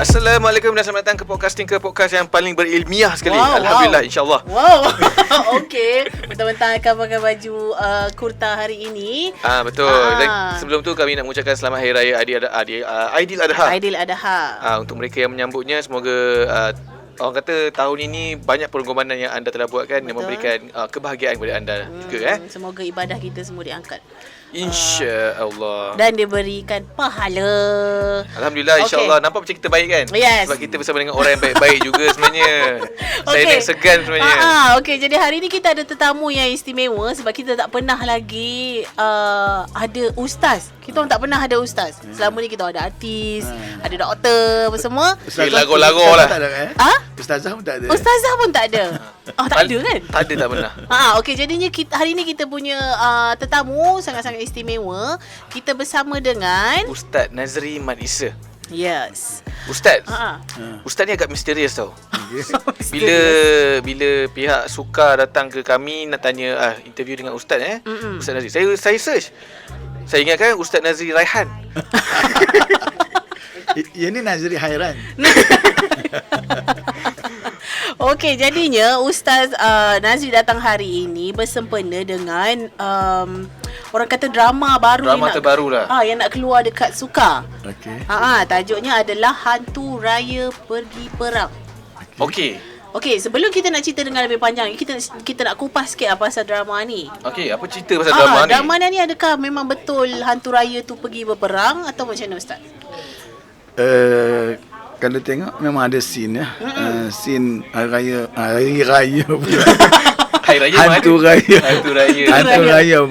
Assalamualaikum dan selamat datang ke podcast yang paling berilmiah sekali. Wow, Alhamdulillah, insyaAllah. Wow. Okey. Mentang-mentang akan pakai baju kurta hari ini. Betul. Dan sebelum tu kami nak mengucapkan selamat Hari Raya Aidiladha. Aidiladha. Untuk mereka yang menyambutnya, semoga orang kata tahun ini banyak pengorbanan yang anda telah buatkan yang memberikan kebahagiaan kepada anda juga. Semoga ibadah kita semua diangkat, InsyaAllah. dan diberikan pahala. Alhamdulillah, insyaAllah. Nampak macam kita baik kan? Yes. Sebab kita bersama dengan orang yang baik-baik juga sebenarnya. Saya nak segan sebenarnya. Okey, jadi hari ni kita ada tetamu yang istimewa sebab kita tak pernah lagi ada ustaz. Kita orang tak pernah ada ustaz. Selama ni kita ada artis, ada doktor, apa semua. Lagu-lagu lah. Ustazah pun tak ada. Ustazah pun tak ada. Tak ada kan? Tak ada, tak pernah. Okey, jadinya hari ni kita punya tetamu sangat-sangat istimewa. Kita bersama dengan Ustaz Nazri Mat Isa. Yes. Ustaz. Ustaz ni agak misterius tau. Bila pihak Suka datang ke kami nak tanya interview dengan Ustaz Ustaz Nazri. Saya search. Saya ingatkan Ustaz Nazri Raihan. Ini Nazri Hairan. Okey, jadinya Ustaz Nazri datang hari ini bersempena dengan orang kata drama baru. Drama terbaru lah. Yang nak keluar dekat Suka. Okey. Tajuknya adalah Hantu Raya Pergi Perang. Okey, sebelum kita nak cerita dengan lebih panjang, kita nak kupas sikit pasal drama ni. Okey, apa cerita pasal drama ni? Drama ni adakah memang betul hantu raya tu pergi berperang atau macam mana Ustaz? Kalau tengok memang ada scene ya. Scene hari raya pula. Hantu raya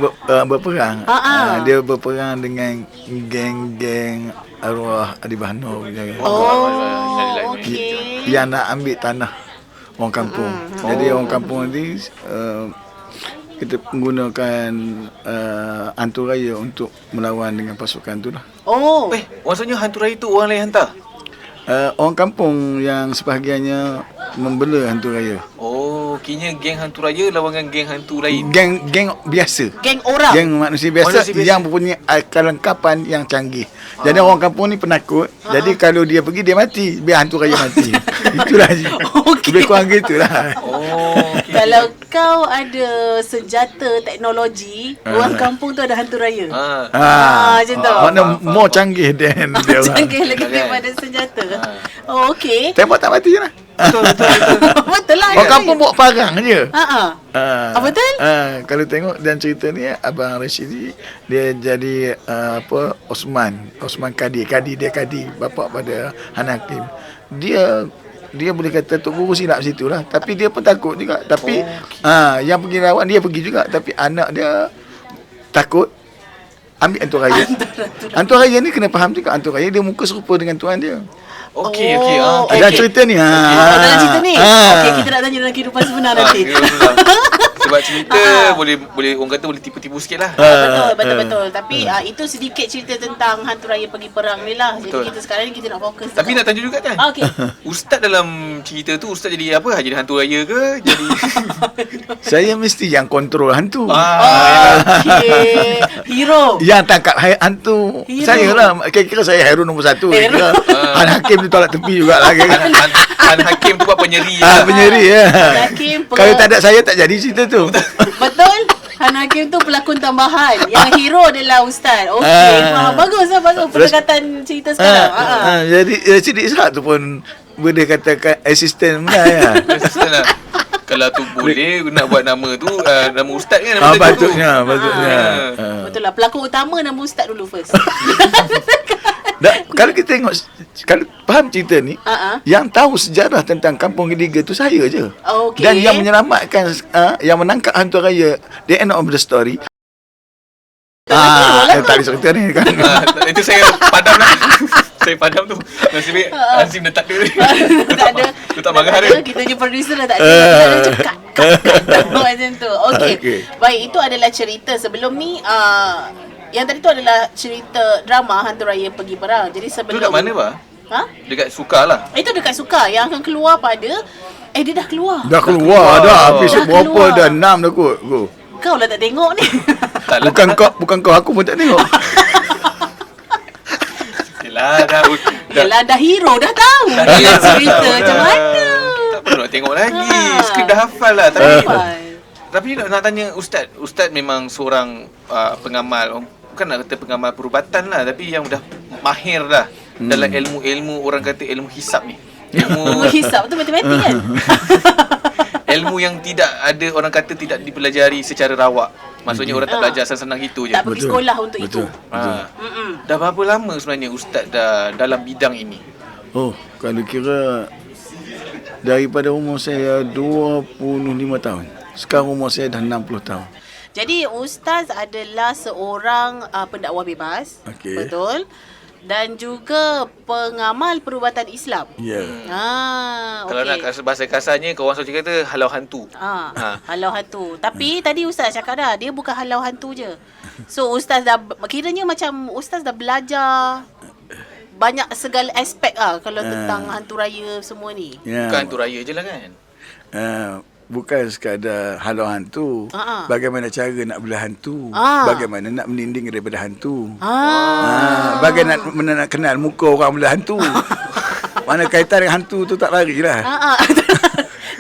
berperang. Dia berperang dengan geng-geng arwah Adibah Nur. Okey. Yang nak ambil tanah orang kampung. Jadi orang kampung ni kita menggunakan hantu raya untuk melawan dengan pasukan tu lah. Maksudnya hantu raya tu orang lain hantar? Orang kampung yang sebahagiannya membela hantu raya. Kini geng hantu raya lawan dengan geng hantu lain. Geng biasa. Geng orang. Geng manusia biasa yang mempunyai kelengkapan yang canggih. Jadi orang kampung ni penakut. Jadi kalau dia pergi dia mati, biar hantu raya mati. Itulah. Lebih kurang gitulah. Kalau kau ada senjata teknologi, orang kampung tu ada hantu raya. Macam tu. Mana more canggih dia canggih lagi daripada senjata. Okey. Tembak tak mati je lah. Betul lah. Orang kampung buat parang je. Betul? Kalau tengok dan cerita ni Abang Rashidi dia jadi Osman Kadi dia Kadi bapa pada Han Hakim. Dia boleh kata Tok Guru silap situ lah. Tapi dia pun takut juga. Tapi yang pergi lawan dia pergi juga. Tapi anak dia takut ambil hantu raya. Hantu raya ni kena faham juga. Hantu raya dia muka serupa dengan tuan dia. Okey. Ada cerita ni. Dalam cerita ni. Okey, kita nak tanya dalam kehidupan sebenar nanti. Sebab cerita boleh orang kata boleh tipu-tipu sikit lah. Betul. Tapi itu sedikit cerita tentang hantu raya pergi perang ni lah. Jadi kita sekarang ni kita nak fokus. Tapi nak tanya juga kan? Okey. Ustaz dalam cerita tu Ustaz jadi apa? Jadi hantu raya ke? Jadi Saya mesti yang kontrol hantu. Okey. Hero. Yang tangkap hantu. Saya lah. Kira-kira saya hero nombor 1. Han Hakim tu tolak tepi jugalah. Han Hakim tu buat penyeri. Penyeri ya. Kalau tak ada saya tak jadi cerita tu. Betul. Han Hakim tu pelakon tambahan. Yang hero adalah Ustaz. Okey. Bagus pendekatan cerita sekarang. Jadi Cik Ishak tu pun boleh katakan asisten lah ya. Asisten lah. Kalau tu boleh nak buat nama tu nama Ustaz kan? Patutnya. Betul lah. Pelakon utama nama Ustaz dulu first. Kalau kita tengok, kalau faham cerita ni, yang tahu sejarah tentang Kampung Gediga tu saya je. Dan yang menyelamatkan, yang menangkap hantu raya, the end of the story. Tak ada cerita ni kan. Itu saya padam lah. Saya padam tu. Nasib baik Azim dah tak ada. Tak ada. Tu tak marah dia. Kita je producer dah tak ada. Cakap. Macam tu. Okey. Baik, itu adalah cerita. Sebelum ni yang tadi tu adalah cerita drama Hantu Raya Pergi Perang. Jadi sebelum tu dekat mana bah? Dekat Suka lah. Itu dekat Suka yang akan keluar pada dia dah keluar. Dah episod berapa dah 6 dah kot. Kau lah tak tengok ni. Bukan kau, aku pun tak tengok. Yelah Yelah dah hero dah tahu dia cerita macam mana. Tak perlu nak tengok lagi. Skrip dah hafal lah. Tapi nak tanya Ustaz memang seorang pengamal, bukan nak kata pengamal perubatan lah, tapi yang dah mahir lah dalam ilmu-ilmu, orang kata ilmu hisap ni. Ilmu hisap tu matematik kan? Ilmu yang tidak ada, orang kata tidak dipelajari secara rawak. Maksudnya orang tak belajar senang-senang gitu je. Tak pergi sekolah untuk itu. Dah berapa lama sebenarnya Ustaz dah dalam bidang ini? Oh, kalau kira daripada umur saya 25 tahun. Sekarang umur saya dah 60 tahun. Jadi Ustaz adalah seorang pendakwa bebas. Okey. Betul? Dan juga pengamal perubatan Islam. Ya. Kalau nak bahasa kasarnya, kau orang selalu kata halau hantu. Halau hantu. Tapi tadi Ustaz cakap dah, dia bukan halau hantu je. So Ustaz dah, kiranya macam Ustaz dah belajar banyak segala aspek kalau tentang hantu raya semua ni. Bukan hantu raya je lah kan? Bukan sekadar halau hantu. Bagaimana cara nak belah hantu. Bagaimana nak meninding daripada hantu. Bagaimana nak kenal muka orang belah hantu. Mana kaitan dengan hantu tu tak larilah.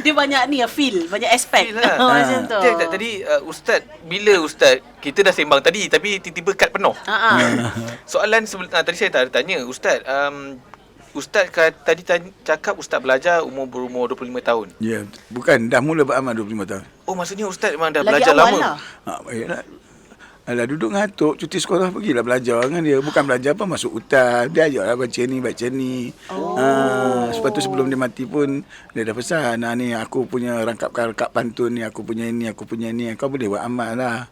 Dia banyak ni feel, banyak aspek lah. Macam tu. Tadi Ustaz, bila Ustaz, kita dah sembang tadi tapi tiba-tiba kad penuh. Soalan tadi saya tak ada tanya Ustaz, Ustaz tadi cakap Ustaz belajar berumur 25 tahun. Ya, bukan, dah mula beramal 25 tahun. Oh, maksudnya Ustaz memang dah Lagi belajar awal lama. lah. Baiklah. Alah, duduk ngantuk, cuti sekolah pergilah belajar dengan dia. Bukan belajar apa, masuk hutan. Dia ajaklah baca ni. Sebab tu sebelum dia mati pun, dia dah pesan, ni aku punya rangkap pantun ni, aku punya ni, kau boleh buat amal lah.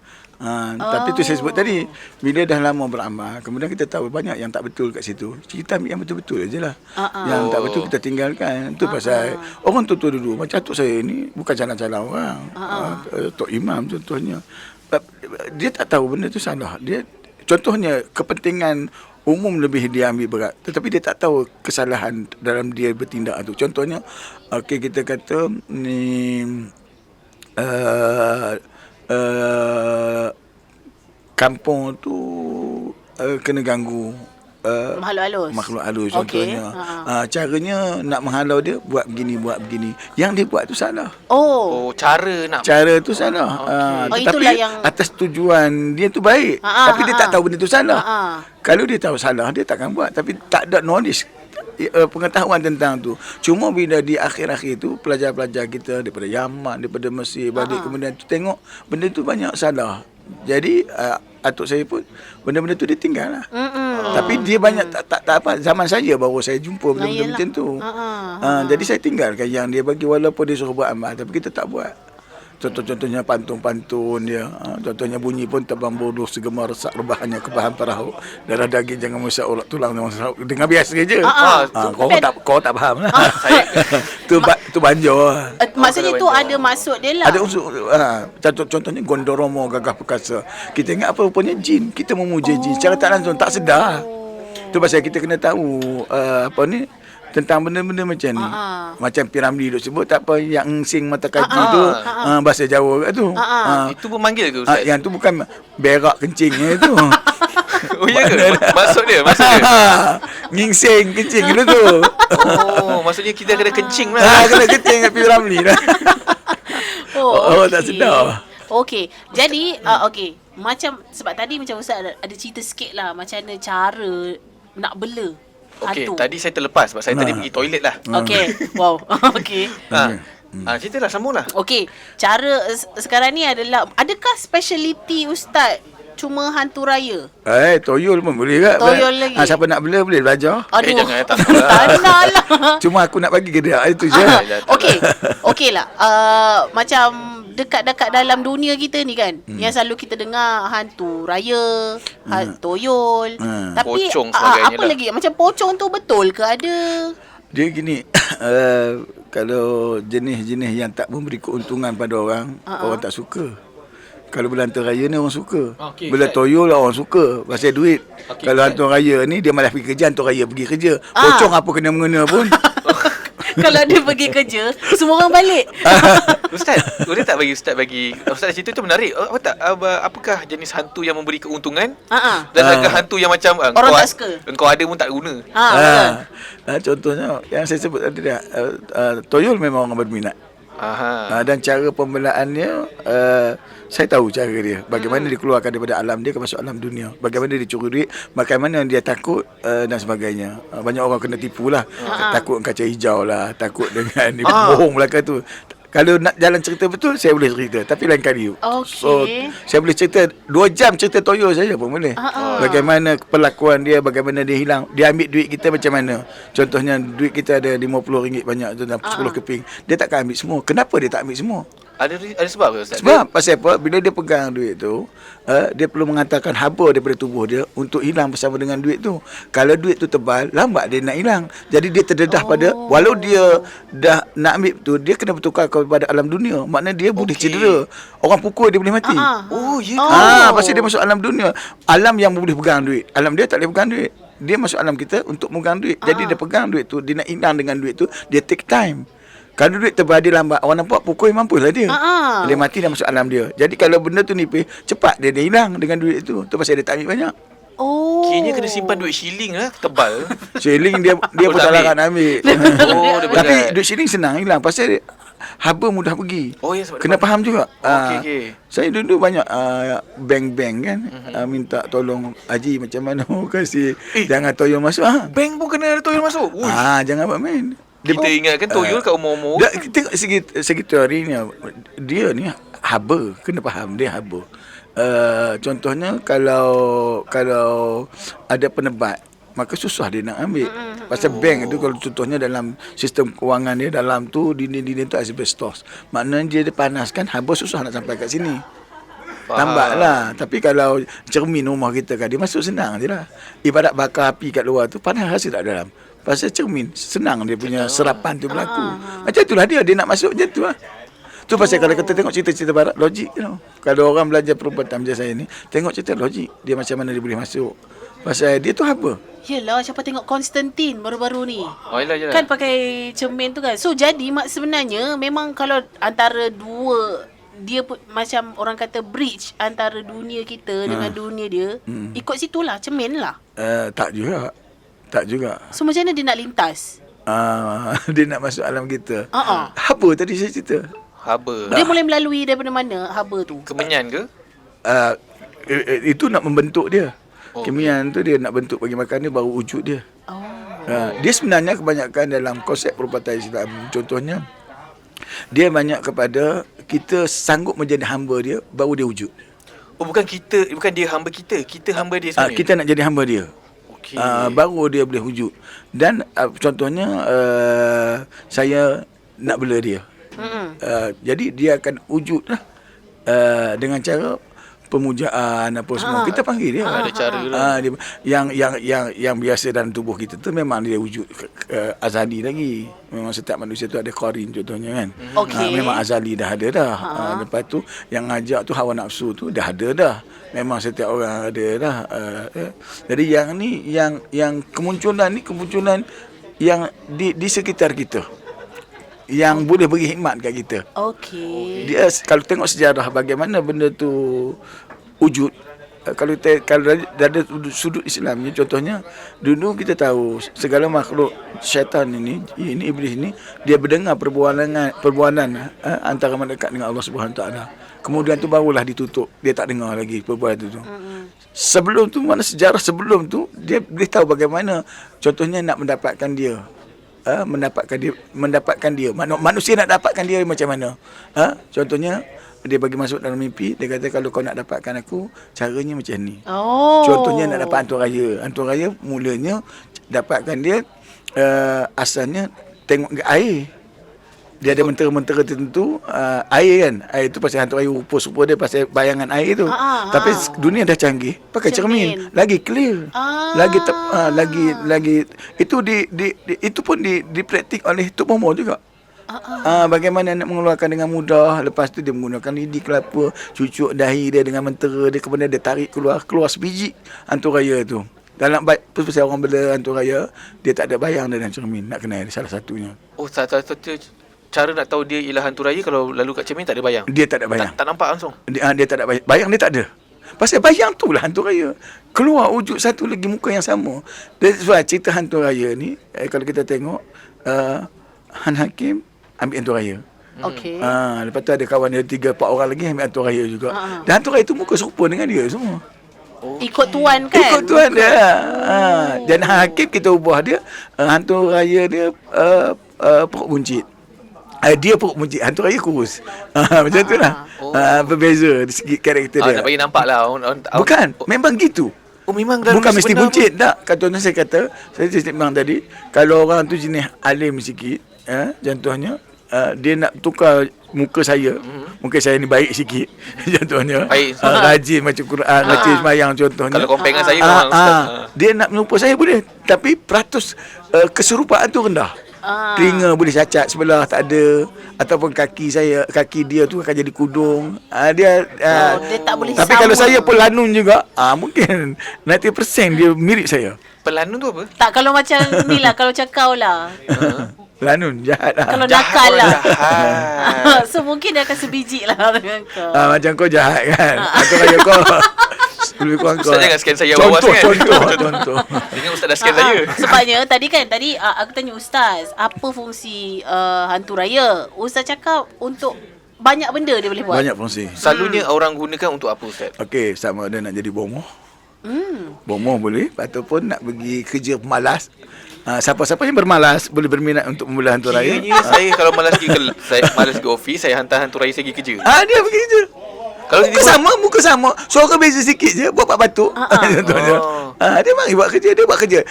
Tapi tu saya sebut tadi, bila dah lama beramal, kemudian kita tahu banyak yang tak betul kat situ. Kita ambil yang betul-betul je lah. Yang tak betul kita tinggalkan. Itu pasal orang tua-tua dulu, macam atuk saya ni bukan calon-calon orang. Tok Imam contohnya, dia tak tahu benda tu salah. Dia contohnya kepentingan umum lebih dia ambil berat, tetapi dia tak tahu kesalahan dalam dia bertindak tu. Contohnya kita kata ni kampung tu kena ganggu makhluk halus contohnya. Caranya nak menghalau dia buat begini. Yang dia buat tu salah. Cara tu salah. Tetapi itulah yang atas tujuan dia tu baik. Tapi dia tak tahu benda tu salah. Kalau dia tahu salah, dia takkan buat. Tapi tak ada knowledge, pengetahuan tentang tu. Cuma bila di akhir-akhir tu pelajar-pelajar kita daripada Yaman, daripada Mesir balik, kemudian tu tengok benda tu banyak salah. Jadi atuk saya pun benda-benda tu dia tinggal lah. Tapi dia banyak tak apa, zaman saya baru saya jumpa benda-benda macam tu. Jadi saya tinggalkan yang dia bagi, walaupun dia suruh buat amal tapi kita tak buat. Contoh-contohnya pantun-pantun dia. Contohnya bunyi pun terbang bodoh segemar resak rebahannya kebahan perahu. Darah daging jangan merusak urat tulang. Dengar biasa je. Kau tak faham lah. Tu banjir. Maksudnya tu ada maksud dia lah. Ada unsur. Contohnya Gondoromo gagah perkasa. Kita ingat apa rupanya jin. Kita memuja jin secara tak langsung, tak sedar. Tu pasal kita kena tahu tentang benda-benda macam ni. Macam Piramli duk sebut tak apa, yang engsing mata kaki tu bahasa Jawa kat tu. Itu pun manggil ke Ustaz? Yang tu bukan berak kencing tu. Oh ya ke? Maksud dia? Ngingsing kencing gitu tu. Maksudnya kita kena kencing lah. Kena kencing kat Piramli dah. Tak sedar. Okey. Jadi macam sebab tadi macam Ustaz ada cerita sikit lah macam mana cara nak bela hantu. Tadi saya terlepas sebab saya tadi pergi toilet lah. Wow. Okey. Ceritalah, sambunglah. Okey, cara sekarang ni adalah, adakah speciality Ustaz cuma hantu raya? Toyol pun boleh kat. Toyol lagi. Siapa nak bela boleh belajar. Aduh. Jangan, tak lah. Cuma aku nak bagi ke dia, itu je. Okey lah. Macam dekat-dekat dalam dunia kita ni kan, yang selalu kita dengar hantu raya, toyol, tapi pocong sebagainya apa lagi? Macam pocong tu betul ke ada? Dia gini, kalau jenis-jenis yang tak memberi keuntungan pada orang, orang tak suka. Kalau bulan hantu raya ni orang suka. Bila toyol orang suka pasal duit. Kalau hantu raya ni dia malas pergi kerja, hantu raya pergi kerja. Pocong apa kena mengena pun. Kalau dia pergi kerja, semua orang balik. Ustaz, boleh tak bagi Ustaz cerita tu menarik. Apa tak apakah jenis hantu yang memberi keuntungan? Dan adakah hantu yang macam Orang tak suka. engkau ada pun tak guna. Betul. Contohnya yang saya sebut tadi dah, toyol memang orang berminat. Dan cara pembelaannya, saya tahu cara dia. Bagaimana dia keluarkan daripada alam dia ke masuk alam dunia. Bagaimana dia curi duit, bagaimana dia takut dan sebagainya. Banyak orang kena tipu lah. Takut kaca hijau lah, takut dengan dia bohong belakang tu. Kalau nak jalan cerita betul, saya boleh cerita. Tapi lain kali. Okey. So, saya boleh cerita 2 jam cerita toyo saja pun boleh. Bagaimana perlakuan dia, bagaimana dia hilang. Dia ambil duit kita macam mana. Contohnya, duit kita ada RM50 banyak tu, 10 keping. Dia takkan ambil semua. Kenapa dia tak ambil semua? Ada sebab ke Ustaz? Sebab pasal apa? Bila dia pegang duit tu, dia perlu mengantarkan haba daripada tubuh dia untuk hilang bersama dengan duit tu. Kalau duit tu tebal, lambat dia nak hilang. Jadi dia terdedah pada, walau dia dah nak ambil tu, dia kena bertukar kepada alam dunia. Maknanya dia boleh cedera. Orang pukul dia boleh mati. Oh, ya. Pasal dia masuk alam dunia. Alam yang boleh pegang duit. Alam dia tak boleh pegang duit. Dia masuk alam kita untuk megang duit. Jadi dia pegang duit tu, dia nak hilang dengan duit tu, dia take time. Kalau duit tebal dia lambat, orang nampak pukul mampulah dia. Dia mati dah masuk alam dia. Jadi kalau benda tu nipis, cepat dia hilang dengan duit tu. Tu pasal dia tak ambil banyak. Kayaknya kena simpan duit shilling lah, tebal. Shilling dia pun tak larat nak ambil. Dia Tapi berat. duit shilling senang hilang. Pasal haba mudah pergi. Ya, sebab Kena faham juga. Okey. Saya dulu banyak bank-bank kan, minta tolong Haji macam mana kasih jangan toyol masuk. Bank pun kena ada toyol masuk. Jangan buat main. Kita ingatkan toyol kat umur-umur. Tengok segi teori ni, dia ni haba, kena faham dia haba. Contohnya kalau ada penebat, maka susah dia nak ambil. Pasal bank tu kalau contohnya dalam sistem kewangan dia, dalam tu dinding-dinding tu asbestos. Maknanya dia panaskan, haba susah nak sampai kat sini. Lambatlah. Tapi kalau cermin rumah kita kan, dia masuk senang je lah. Ibarat bakar api kat luar tu, panas rasa tak dalam. Pasal cermin senang dia punya serapan tu berlaku. Macam itulah dia nak masuk macam tu lah. Tu pasal kalau kita tengok cerita-cerita barat, logik, you know. Kalau orang belajar perubatan macam saya ni, tengok cerita logik. Dia macam mana dia boleh masuk. Pasal dia tu apa? Yelah, siapa tengok Konstantin baru-baru ni. Yelah. Kan pakai cermin tu kan. So jadi sebenarnya memang kalau antara dua, dia macam orang kata bridge antara dunia kita dengan dunia dia, ikut situlah, cermin lah. Tak juga. So macam mana dia nak lintas? Dia nak masuk alam kita. Haba tadi saya cerita. Haba. Dia boleh melalui daripada mana haba tu? Kemenyan ke? Itu nak membentuk dia. Kemian tu dia nak bentuk bagi makan dia, baru wujud dia. Dia sebenarnya kebanyakan dalam konsep perubatan Islam. Contohnya, dia banyak kepada kita sanggup menjadi hamba dia, baru dia wujud. Bukan dia hamba kita. Kita hamba dia sebenarnya. Kita nak jadi hamba dia. Baru dia boleh wujud. Dan contohnya, saya nak bela dia. Jadi dia akan wujud lah, dengan cara pemujaan apa semua. Kita panggil dia. Ada cara lah. Yang biasa dalam tubuh kita tu memang dia wujud azali lagi. Memang setiap manusia tu ada qarin contohnya kan. Memang azali dah ada dah. Lepas tu yang ngajak tu hawa nafsu tu dah ada dah. Memang setiap orang ada dah. Jadi yang ni yang kemunculan yang di sekitar kita, yang boleh beri hikmat kat kita. Dia kalau tengok sejarah bagaimana benda tu wujud, kalau dari sudut Islamnya, contohnya dulu kita tahu segala makhluk syaitan ini iblis ini, dia berdengar perbuanan antara malaikat dengan Allah Subhanahu taala. Kemudian tu barulah ditutup, dia tak dengar lagi perbualan tu. Sebelum tu, mana sejarah sebelum tu, dia boleh tahu bagaimana contohnya nak mendapatkan dia. Mendapatkan dia. Manusia nak dapatkan dia macam mana? Contohnya dia bagi masuk dalam mimpi, dia kata kalau kau nak dapatkan aku, caranya macam ni. Contohnya nak dapat hantu raya. Hantu raya mulanya dapatkan dia, asalnya tengok ke air. Dia ada mentera-mentera tertentu, air kan. Air tu pasal hantu air, rupa-rupa dia pasal bayangan air tu. Tapi dunia dah canggih, pakai cermin, lagi clear. Lagi itu itu pun dipraktik oleh Tok Momo juga. Bagaimana nak mengeluarkan dengan mudah. Lepas tu dia menggunakan lidi kelapa, cucuk dahi dia dengan mentera dia, kemudian dia tarik keluar sebiji hantu raya tu. Dalam pasal orang bela hantu raya, dia tak ada bayang dia dalam cermin. Nak kenal dia salah satunya. Oh, satu cara nak tahu dia ialah hantu raya kalau lalu kat cermin tak ada bayang. Dia tak ada bayang. Tak nampak langsung. Dia tak ada bayang. Bayang dia tak ada. Pasal bayang tu lah hantu raya. Keluar wujud satu lagi muka yang sama. That's why cerita hantu raya ni, kalau kita tengok, Han Hakim ambil hantu raya. Okey. Lepas tu ada kawan dia 3-4 orang lagi ambil hantu raya juga. Dan hantu raya tu muka serupa dengan dia semua. Ikut tuan kan? Ikut tuan dia. Dan Han Hakim kita ubah dia, hantu raya dia perut buncit. Dia perut buncit, hantu raya kurus. Macam tu lah. Berbeza dari segi karakter dia. Nak bagi nampak lah. Bukan, memang gitu. Oh, memang dalam Bukan mesti sebenar buncit tak. Contohnya saya kata, saya memang tadi, kalau orang tu jenis alim sikit, contohnya, dia nak tukar muka saya. Muka saya ni baik sikit. Contohnya, Baik. rajin macam Quran, rajin sembahyang contohnya. Kalau compare dengan saya memang ustaz. Dia nak menyerupa saya boleh, tapi peratus keserupaan tu rendah. Telinga boleh cacat sebelah tak ada, ataupun kaki dia tu akan jadi kudung. Dia tak boleh tapi sama. kalau saya pun lanun juga, mungkin 90% dia mirip saya. Pelanun tu apa? Tak, kalau macam ni lah, kalau macam kau lah. Lanun jahat lah. Kalau nakal lah. Jahat. So mungkin dia akan sebiji lah dengan kau. Macam kau jahat kan. Atau kaya kau lebih kurang kau. Ustaz jangan scan saya awas kan. Contoh. Dengan ustaz dah scan saya. Sebabnya tadi aku tanya Ustaz, apa fungsi hantu raya? Ustaz cakap untuk banyak benda dia boleh buat. Banyak fungsi. Selalunya orang gunakan untuk apa Ustaz? Okey, sama ada nak jadi bomoh. Bomoh boleh, ataupun nak pergi kerja pemalas. Siapa-siapa yang bermalas boleh berminat untuk membelah hantu raya. Kiranya saya kalau malas pergi office, saya hantar hantu raya saya pergi kerja. Dia pergi kerja. Kalau Muka sama. Suara beza sikit je, buat batuk. Contohnya. Dia mari buat kerja, dia buat kerja.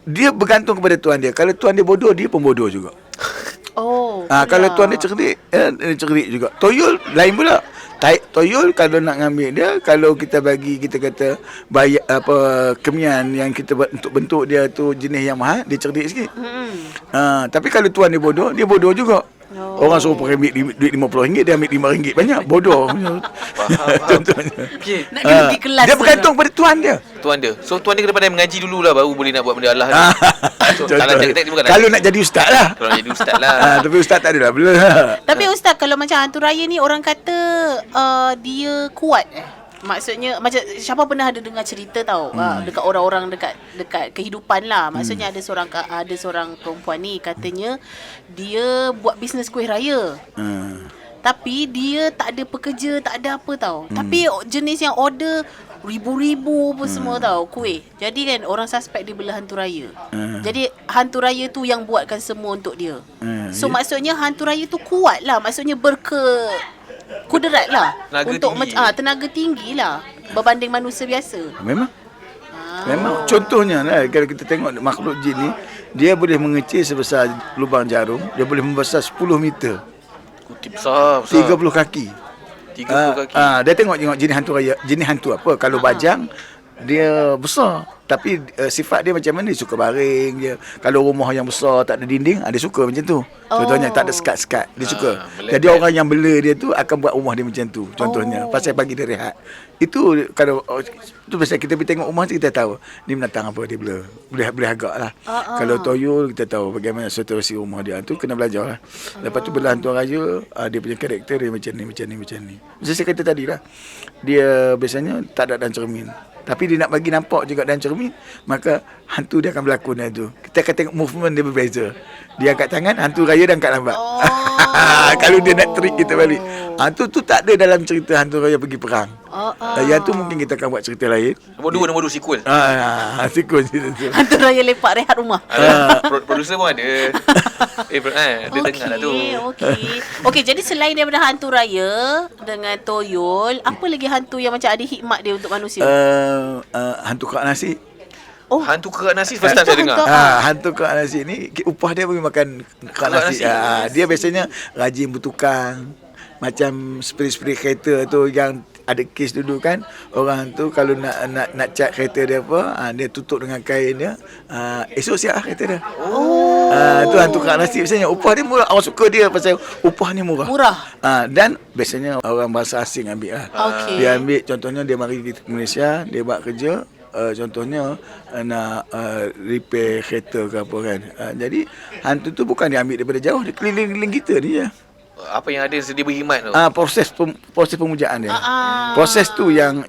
Dia bergantung kepada tuan dia. Kalau tuan dia bodoh, dia pun bodoh juga. Kalau tuan dia cerdik, dia cerdik juga. Toyol lain pula. Toyol kalau nak ngambil dia, kalau kita bagi, kita kata bayar kemian yang kita buat untuk bentuk dia tu jenis yang mahal, dia cerdik sikit. Tapi kalau tuan dia bodoh juga. Orang suruh pakai duit RM50, dia ambil RM5 banyak. Bodoh. Contohnya. Okay. Nak kena pergi kelas. Dia bergantung pada tuan dia. Tuan dia. So tuan dia kena pandai mengaji dululah baru boleh nak buat benda Allah ni. So, Kalau nak jadi ustaz lah. Kalau nak jadi ustaz lah. Tapi ustaz tak adalah bela. Tapi Ustaz, kalau macam hantu raya ni orang kata dia kuat. Maksudnya macam siapa pernah ada dengar cerita tau, dekat orang-orang dekat kehidupan lah. Maksudnya ada seorang perempuan ni katanya dia buat bisnes kuih raya. Tapi dia tak ada pekerja, tak ada apa tau. Tapi jenis yang order ribu-ribu pun semua tau kuih. Jadi kan orang suspek dia bela hantu raya. Jadi hantu raya tu yang buatkan semua untuk dia. So maksudnya hantu raya tu kuat lah. Maksudnya kudrat lah. Tenaga tinggi lah berbanding manusia biasa. Memang contohnya lah, kalau kita tengok makhluk jin ni, dia boleh mengecil sebesar lubang jarum, dia boleh membesar 10 meter. Besar. 30 kaki. 30 kaki. Dia tengok jenis hantu raya. Jenis hantu apa? Kalau bajang, dia besar. Tapi sifat dia macam mana? Dia suka baring je. Kalau rumah yang besar tak ada dinding, dia suka macam tu. Contohnya tak ada sekat-sekat, dia suka. Jadi orang yang bela dia tu akan buat rumah dia macam tu. Contohnya pasal bagi dia rehat. Itu kalau tu pasal kita pergi tengok rumah tu, kita tahu ni binatang apa dia bela. Boleh agak lah. Kalau toyol, kita tahu bagaimana situasi rumah dia. Tu kena belajar lah. Lepas tu bela hantu raya, dia punya karakter dia macam ni. Macam saya kata tadi lah, dia biasanya tak ada dalam cermin. Tapi dia nak bagi nampak juga dalam cermin, maka hantu dia akan berlakon dalam tu. Kita akan tengok movement dia berbeza. Dia angkat tangan, hantu raya dah angkat lambat. Kalau dia nak trick kita balik. Tu tak ada dalam cerita hantu raya pergi perang. Yang tu mungkin kita akan buat cerita lain. Nombor 2 sequel. Sequel cerita tu. Hantu raya lepak rehat rumah. Producer pun ada. Dia dengar lah tu. Okey, jadi selain daripada hantu raya dengan toyol, apa lagi hantu yang macam ada hikmat dia untuk manusia? Hantu kerak nasi. Hantu kerak nasi first time saya dengar. Hantu kerak nasi ni upah dia bagi makan kerak nasi. Dia biasanya rajin bertukang. Macam spray kereta tu yang ada kes dulu kan, orang tu kalau nak cat kereta dia apa, dia tutup dengan kain dia. Esok siap kereta dia. Tu hantu kerak nasi biasanya. Upah dia murah. Orang suka dia pasal upah ni murah. Dan biasanya orang bahasa asing ambil lah. Dia ambil, contohnya dia mari ke Malaysia, dia buat kerja, contohnya nak repair kereta ke apa kan. Jadi hantu tu bukan dia ambil daripada jauh, dia keliling-keliling kita ni je. Apa yang ada sedia berkhidmat tu. Proses pemujaan dia. Proses tu yang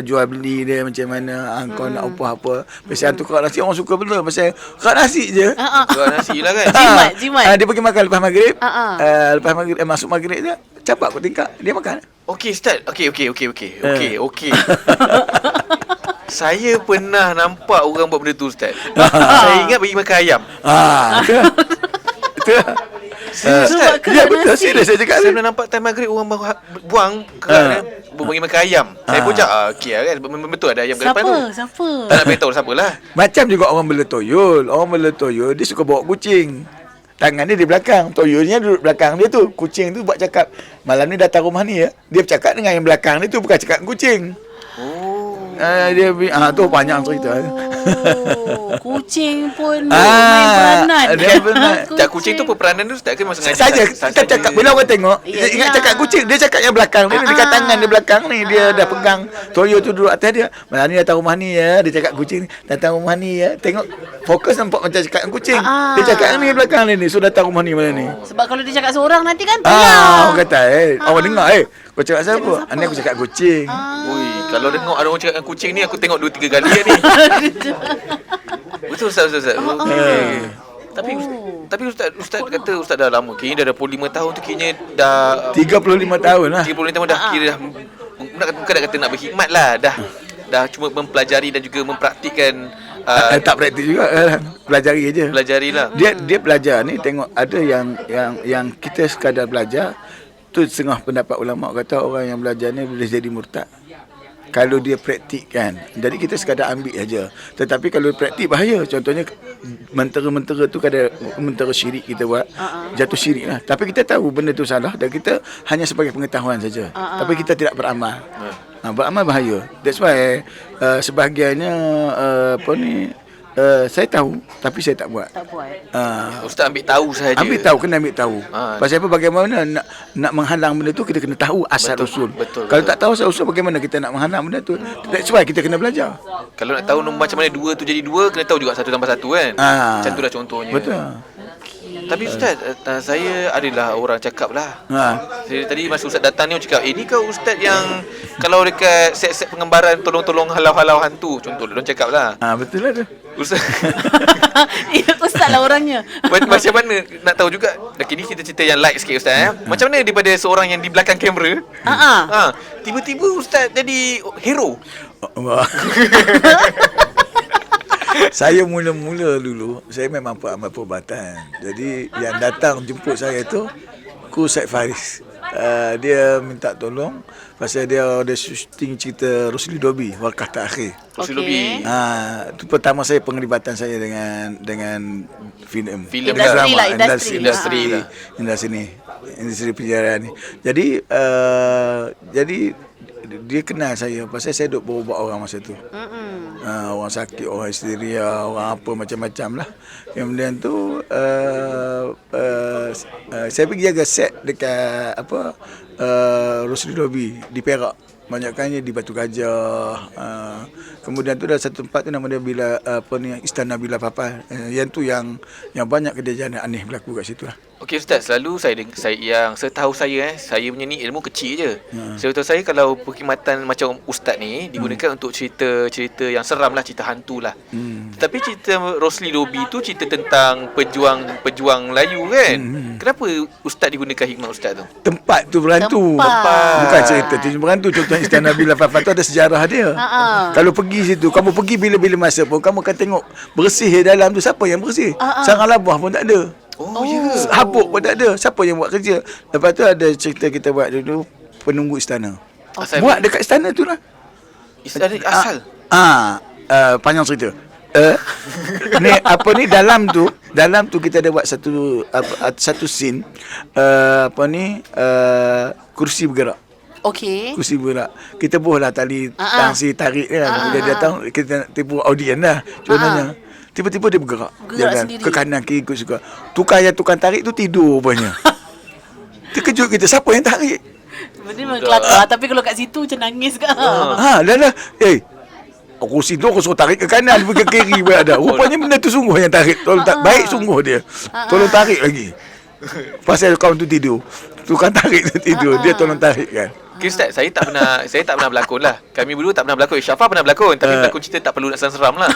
jual beli dia macam mana, kau nak upah apa. Pasal hantu kerak nasi orang suka benda, pasal kerak nasi je. Kerak nasi lah kan. Jimat. Dia pergi makan lepas maghrib. Lepas maghrib masuk maghrib je, capak kot tingkap, dia makan. Okey Ustaz. Okey. Saya pernah nampak orang buat benda tu Ustaz. Saya ingat bagi makan ayam. Betul. Ustaz, Ya betul, serius saya cakap. saya pernah nampak time maghrib orang buang kerak dia bagi makan ayam. Saya pun cakap okey lah kan. Betul ada ayam kat depan tu. Siapa? Tak nak beritahu siapalah. Macam juga orang bela toyol. Orang bela toyol dia suka bawa kucing. Tangan dia di belakang, toyolnya duduk belakang dia tu. Kucing tu buat cakap, malam ni datang rumah ni ya. Dia bercakap dengan yang belakang dia tu, bukan cakap dengan kucing. Dia tu panjang cerita. Kucing pun main peranan. Dia benar. Tak, kucing tu peranan tu Ustaz ke masa ngaji? Saja kita cakap bila orang tengok, Yelah. ingat cakap kucing, dia cakap yang belakang dia dekat tangan dia belakang ni, dia dah pegang toyol tu duduk atas dia. Malam ni datang rumah ni ya, dia cakap kucing datang rumah ni ya. Tengok fokus nampak macam cakap dengan kucing. Dia cakap ni belakang ni, so datang rumah ni malam ni. Sebab kalau dia cakap seorang nanti kan Orang kata orang dengar kau cakap siapa? Ni aku cakap kucing. Ui, kalau dengar ada orang cakap dengan kucing ni, aku tengok 2-3 kali lah ni. Betul Ustaz. Tapi Ustaz kata Ustaz dah lama. Kini dah 25 tahun tu, kini dah 35 tahun lah. 35 tahun dah kira dah bukan nak kata nak berkhidmat lah. Dah cuma mempelajari dan juga mempraktikkan Tak praktik juga, pelajari aja. pelajari lah. Dia belajar ni, tengok ada yang kita sekadar belajar tu, setengah pendapat ulama kata orang yang belajar ni boleh jadi murtad kalau dia praktikkan. Jadi kita sekadar ambil aja. Tetapi kalau praktik bahaya. Contohnya mentera-mentera tu kadang mentera syirik kita buat, jatuh syirik lah. Tapi kita tahu benda tu salah dan kita hanya sebagai pengetahuan saja. Tapi kita tidak beramal. Beramal bahaya. That's why sebahagiannya saya tahu tapi saya tak buat. Ustaz ambil tahu saja. Kena ambil tahu. Pasal apa, bagaimana nak menghalang benda tu, kita kena tahu asal usul. Kalau tak tahu asal usul, bagaimana kita nak menghalang benda tu? That's why kita kena belajar. Kalau nak tahu macam mana 2 tu jadi 2, kena tahu juga 1 tambah 1 kan. Macam tu lah contohnya. Betul. Tapi Ustaz, saya adalah orang cakap lah. Tadi masa Ustaz datang ni, orang cakap, ni kau Ustaz yang kalau dekat set-set pengembaraan tolong-tolong halau-halau hantu. Contoh, orang cakap lah. Betul lah tu. Ustaz. Ustaz lah orangnya. Macam mana nak tahu juga. Kini kita cerita yang light sikit Ustaz. Macam mana daripada seorang yang di belakang kamera, tiba-tiba Ustaz jadi hero. Saya mula-mula dulu, saya memang amal perubatan. Jadi yang datang jemput saya tu Ku Said Faris. Dia minta tolong pasal dia ada syuting cerita Rosli Dobi, Warkah Terakhir. Rosli Dobi. Itu pertama saya penglibatan saya dengan filem Industri lah, industri penyiaran ni. Jadi dia kenal saya pasal saya duk berubat orang masa tu. Orang sakit, orang histeria, orang apa macam-macam lah. Kemudian tu saya pergi jaga set dekat Rosli Dobi di Perak. Banyakkannya di Batu Gajah. Kemudian tu ada satu tempat tu nama dia Istana Bila Papa. Yang tu yang banyak kejadian aneh berlaku kat situ lah. Okey Ustaz, selalu saya yang setahu saya saya punya ni ilmu kecil je. Setahu saya kalau perkhidmatan macam Ustaz ni digunakan untuk cerita yang seram lah, cerita hantu lah. Tetapi cerita Rosli Dobi tu cerita tentang pejuang Melayu kan. Kenapa Ustaz digunakan hikmat Ustaz tu? Tempat tu berhantu. Bukan cerita tu berhantu. Contohnya Istana Bila Papa tu ada sejarah dia. Kalau pergi situ, kamu pergi bila-bila masa pun, kamu akan tengok bersih dalam tu. Siapa yang bersih? Sarang labah pun tak ada. Habuk pun tak ada. Siapa yang buat kerja? Lepas tu ada cerita kita buat dulu, penunggu istana. Buat dekat istana tu lah. Istana asal? Panjang cerita. Dalam tu kita ada buat satu scene kursi bergerak. Okey. Kursi bergerak. Kita buahlah tali tangsi tarik kan. Bila dia datang, kita nak tipu audien lah. Contohnya. Tiba-tiba dia bergerak jalan sendiri. ke kanan kiri ikut suka. Tukang tarik tu tidur rupanya. Terkejut kita, siapa yang tarik? Benda memang kelakar. Tapi kalau kat situ macam nangis ke? Dah. Kursi tu aku suruh tarik ke kanan, pergi ke kiri pun ada. Rupanya benda tu sungguh yang tarik. Tolong baik sungguh dia. Tolong tarik lagi. Pasal kawan tu tidur. Tukang tarik tu tidur, dia tolong tarik kan. Okay, Ustaz, saya tak pernah berlakon lah. Kami berdua tak pernah berlakon. Syafa pernah berlakon, tapi berlakon cerita tak perlu nak seram-seram lah.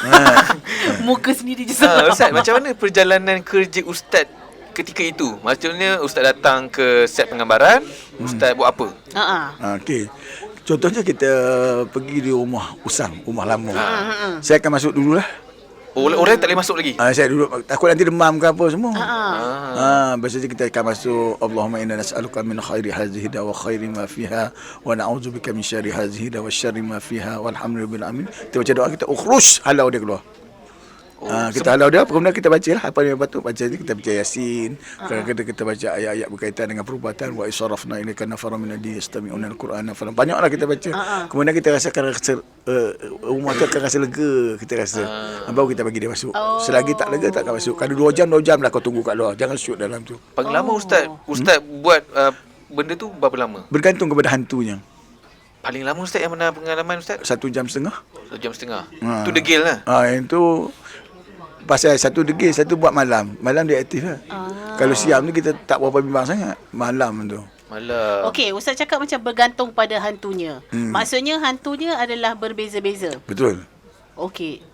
Muka sendiri je seram. Ustaz, macam mana perjalanan kerja Ustaz ketika itu? Maksudnya Ustaz datang ke set penggambaran, Ustaz buat apa? Okey. Contohnya kita pergi di rumah Usang, rumah lama. Saya akan masuk dululah. Oh, orang tak boleh masuk lagi? Saya duduk, takut nanti demam ke apa semua. Biasanya kita akan masuk, Allahumma inna nas'aluka min khairi hazihi da wa khairi ma fiha wa na'udzubika min syarri hazihi da wa syarri ma fiha walhamdulillah amin. Kita baca doa, kita ukhrush, halau dia keluar. Kita halau dia, kemudian kita baca lah apa yang patut baca ni. Kita baca Yasin, kadang-kadang kita baca ayat-ayat berkaitan dengan perubatan, wa israfna ilaika nafara min al-ladzi yastami'una al-Qur'ana falan. Banyaklah kita baca. Kemudian kita rasakan rumah tu akan rasa lega, kita rasa. Baru kita bagi dia masuk. Selagi tak lega tak akan masuk. Kalau 2 jam lah kau tunggu kat luar. Jangan shoot dalam tu. Paling lama Ustaz buat benda tu berapa lama? Bergantung kepada hantunya. Paling lama Ustaz yang pernah pengalaman Ustaz? 1 jam setengah. 1 jam setengah. Tu degil lah. Yang tu pasal satu degil, satu buat malam. Malam dia aktif lah. Kalau siang tu kita tak berapa bimbang sangat. Malam tu. Malam. Okey, Ustaz cakap macam bergantung pada hantunya. Maksudnya hantunya adalah berbeza-beza. Betul. Okey.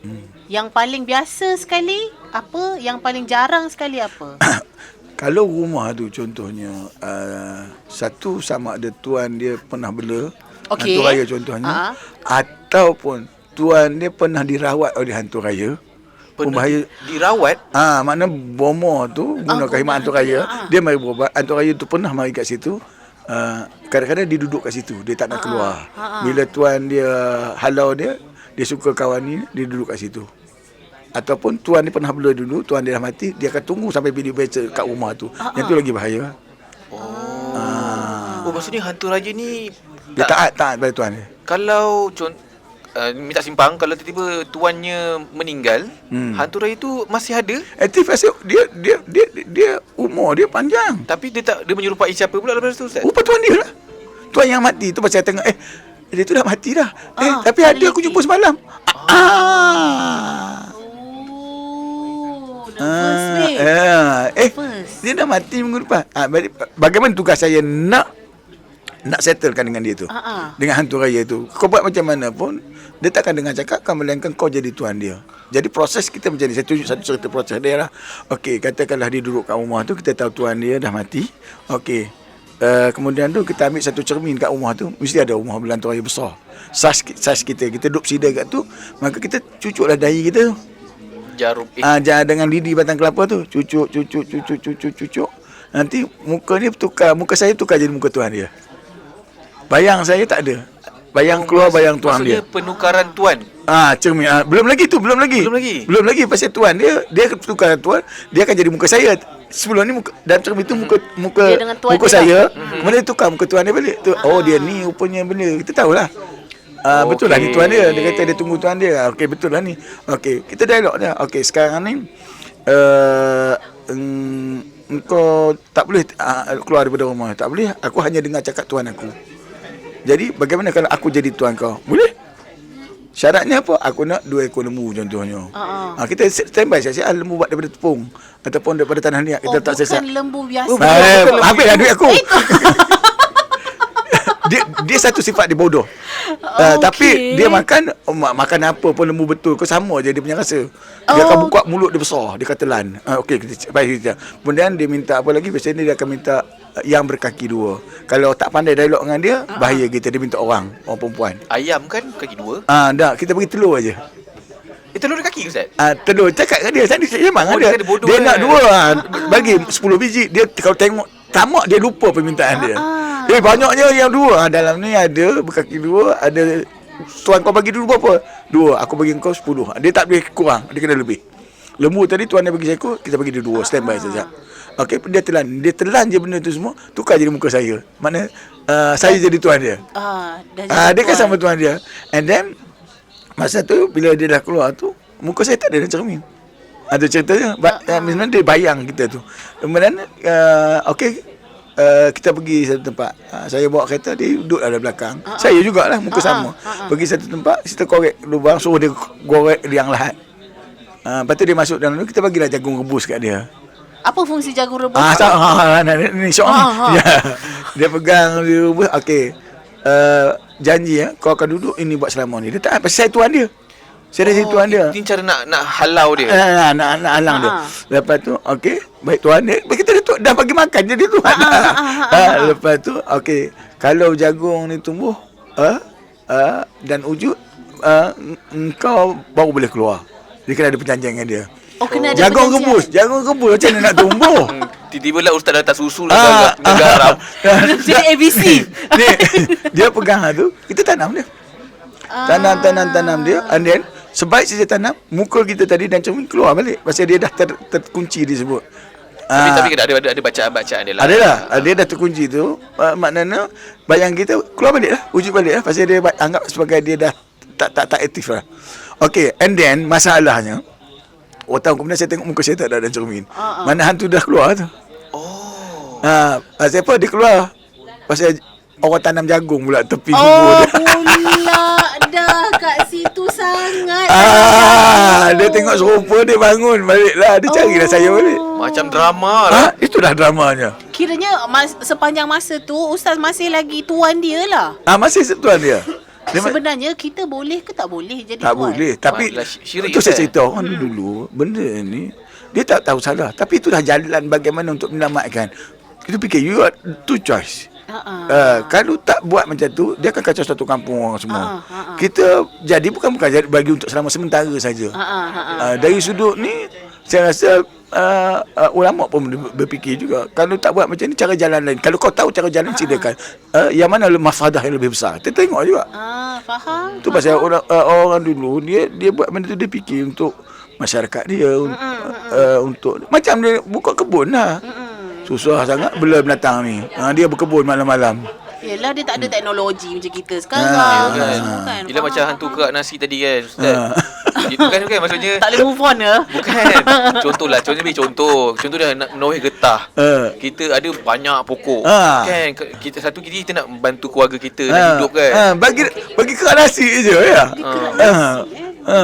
Yang paling biasa sekali apa? Yang paling jarang sekali apa? Kalau rumah tu contohnya satu sama ada tuan dia pernah bela, Okey. hantu raya contohnya, ataupun tuan dia pernah dirawat oleh hantu raya. Pembahaya dirawat. Makna bomoh tu guna khidmat hantu raya. Dia mari berubat. Hantu raya tu pernah mari kat situ. Kadang-kadang dia duduk kat situ, dia tak nak keluar. Bila tuan dia halau dia suka kawan ni, dia duduk kat situ. Ataupun tuan dia pernah bela dulu, tuan dia dah mati, dia akan tunggu sampai bila baca kat rumah tu. Yang tu lagi bahaya. Maksudnya hantu raja ni dia taat pada tuan dia. Kalau minta simpang, kalau tiba-tiba tuannya meninggal, hantu raya tu masih ada, aktif pasal dia umur dia panjang. tapi dia menyerupai siapa pula lepas tu Ustaz? Rupa tuan dia lah. Tuan yang mati tu pasal tengok dia tu dah mati dah. Tapi ada aku jumpa semalam. Dia dah mati minggu depan. Bagaimana tugas saya nak settlekan dengan dia tu, dengan hantu raya tu. Kau buat macam mana pun, dia takkan dengar cakap kau, melainkan kau jadi tuan dia. Jadi proses kita macam ni. Saya tunjuk satu cerita proses dia lah. Okey, katakanlah dia duduk kat rumah tu, kita tahu tuan dia dah mati. Okey, kemudian tu kita ambil satu cermin kat rumah tu. Mesti ada rumah berlantai raya besar. Sas kita duduk sidai kat tu. Maka kita cucuklah dahi kita tu, Jarum dengan lidi batang kelapa tu. Cucuk. Nanti muka ni tukar, muka saya tukar jadi muka tuan dia. Bayang saya tak ada. Bayang keluar bayang tuan dia. Maksudnya penukaran tuan. Cermin. Belum lagi pasal tuan dia tukar tuan, dia akan jadi muka saya. Sebelum ni muka dalam cermin tu muka saya. Kemudian tukar muka tuan dia balik. Dia ni rupanya benda. Kita tahulah. Betul lah ni tuan dia. Dia kata dia tunggu tuan dia. Okey, betul lah ni. Okey, kita dialog dah. Okey, sekarang ni engkau tak boleh keluar daripada rumah. Tak boleh. Aku hanya dengar cakap tuan aku. Jadi bagaimana kalau aku jadi tuan kau? Boleh? Syaratnya apa? Aku nak 2 ekor lembu contohnya. Kita standby siap-siap lembu buat daripada tepung ataupun daripada tanah liat. Kita tak siap-siap. Bukan lembu biasa. Habislah duit aku. Dia satu sifat dia bodoh. Tapi dia makan apa pun lembu betul. Kau sama je dia punya rasa. Dia akan buka mulut dia besar. Dia kata lan. Okey, kita. Kemudian dia minta apa lagi? Biasanya dia akan minta yang berkaki 2. Kalau tak pandai dialog dengan dia, bahaya kita. Dia minta orang perempuan. Ayam kan kaki 2. Tak, kita bagi telur aja. Telur ada kaki Ustaz? Telur cakap kat dia tadi memang ada. Dia nak 2 bagi 10 biji. Dia kalau tengok tamak dia lupa permintaan dia. Banyaknya yang 2. Dalam ni ada berkaki 2, ada tuan kau bagi dulu berapa? 2. Aku bagi kau 10. Dia tak boleh kurang, dia kena lebih. Lembu tadi tuan dia bagi saya ekor, kita bagi dia 2, standby saja. Okey, dia telan je benda tu semua, tukar jadi muka saya. Mana saya jadi tuan dia. Dia kan sama tuan dia. And then masa tu bila dia dah keluar tu, muka saya tak ada dalam cermin. Ada ceritanya, sebenarnya dia bayang kita tu. Kemudian okey, kita pergi satu tempat. Saya bawa kereta, dia duduk ada belakang. Saya jugalah muka sama. Pergi satu tempat, kita korek lubang, suruh dia korek liang lahat. Lepas tu dia masuk dalam tu, kita bagilah jagung rebus kat dia. Apa fungsi jagung rebus? Ni syok ni. Ya. Dia pegang dia rebus, okey. Janji kau akan duduk ini buat selama ni. Dia tak, pasal saya tuan dia. Saya dah jadi tuan dia. Ini cara nak halau dia. Nak halang dia. Lepas tu, okey, baik tuan dia. Kita dah bagi makan je dia tuan. Lepas tu, okey, kalau jagung ni tumbuh dan wujud, engkau baru boleh keluar. Dia kena ada perjanjian dengan dia. Kena ada jagung perjanjian. rebus macam mana nak tumbuh? Tiba-tiba lah ustaz datang susul garam. Jadi ABC. Dia pegang tu, kita tanam dia. Tanam dia, and then sebaik saja tanam, mukul kita tadi dan cermin keluar balik. Pasal dia dah terkunci disebut. Tapi ada bacaan-bacaan dia lah. Adalah, dia dah terkunci tu, maknanya bayang kita keluar balik lah, wujud balik lah. Pasal dia anggap sebagai dia dah tak aktif lah. Okay, and then masalahnya, tahun kemudian saya tengok muka saya tak ada dalam cermin. Mana hantu dah keluar tu. Pasal apa dia keluar? Pasal orang tanam jagung pula tepi kubur dia. Pula dah kat situ sangat. Dia tengok serupa, dia bangun baliklah. Dia carilah saya balik. Macam drama lah. Itu dah dramanya. Kiranya sepanjang masa tu Ustaz masih lagi tuan dia lah. Masih tuan dia. Sebenarnya kita boleh ke tak boleh jadi tak tuan? boleh. Tapi syirik itu saya cerita orang dulu, benda ni dia tak tahu salah. Tapi itulah jalan bagaimana untuk menyelamatkan. Kita fikir you got two choice. Kalau tak buat macam tu, dia akan kacau satu kampung orang semua. Kita jadi bukan jadi bagi untuk selama sementara saja. Dari sudut ni saya rasa ulama pun berfikir juga, kalau tak buat macam ni, cara jalan lain. Kalau kau tahu cara jalan, silakan. Yang mana mafsadah yang lebih besar, kita tengok juga. Faham. Tu pasal orang dulu dia buat benda tu, dia fikir untuk masyarakat dia, untuk macam dia buka kebun lah. Susah sangat bela binatang ni. Dia berkebun malam-malam. Yelah, dia tak ada teknologi macam kita sekarang. Kan. Yelah, macam hantu kerak nasi tadi kan, Ustaz. Bukan maksudnya tak boleh move on ke? Bukan. Contoh dia nak menoreh getah. Kita ada banyak pokok. Kan kita nak bantu keluarga kita nak hidup kan. Bagi kerak nasi je ya.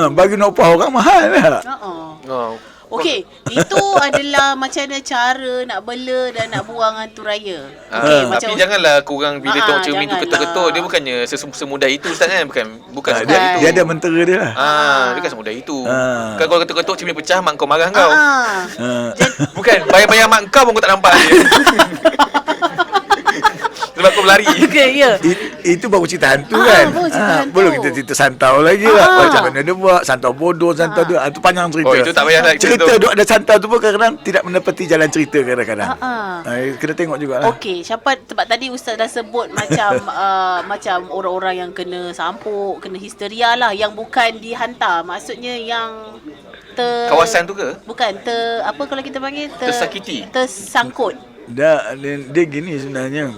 Bagi nak upah orang mahal lah. Okey, itu adalah macam mana cara nak bela dan nak buang hantu raya. Tapi janganlah korang bila tengok cermin tu ketul-ketul, dia bukannya semudah itu Ustaz kan? Bukan semudah itu. Dia ada mentera dia lah. Dia kan semudah itu. Kan kalau ketul-ketul cermin pecah, mak kau marah kau. Bukan, bayang-bayang mak kau pun kau tak nampak dia. Sebab kau berlari. Itu baru cerita hantu kan. Belum kita cerita santau lagi lah. Macam mana dia buat santau bodoh, santau dia. Itu panjang cerita. Itu tak payah nak cerita duk ada santau tu pun kadang-kadang tidak menepati jalan cerita kadang-kadang. Kena tengok jugalah. Okey, Syafaat, sebab tadi Ustaz dah sebut macam macam orang-orang yang kena sampuk, kena histeria lah, yang bukan dihantar. Maksudnya yang kawasan tu ke? Bukan, apa kalau kita panggil tersakiti. Tersangkut. Dia gini sebenarnya.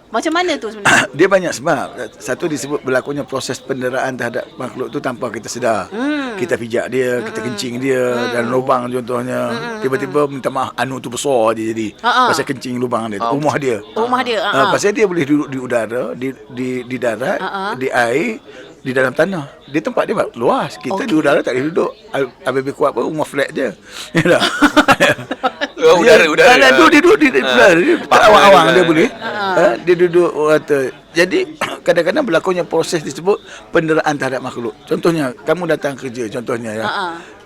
Macam mana tu sebenarnya? Dia banyak sebab. Satu disebut berlakunya proses penderaan terhadap makhluk tu tanpa kita sedar. Kita pijak dia, kita kencing dia dalam lubang contohnya. Tiba-tiba minta maaf, anu tu besar dia jadi. Pasal kencing lubang dia, rumah dia. Pasal dia boleh duduk di udara, di darat, di air, di dalam tanah. Dia tempat dia luas. Kita di udara tak boleh duduk. Habis kuat apa, rumah flat je. Ya tak? Udara. Dia duduk di udara. Tak awang-awang dia boleh. Dia duduk kata. Jadi kadang-kadang berlakunya proses disebut penderaan terhadap makhluk. Contohnya kamu datang kerja, contohnya ya.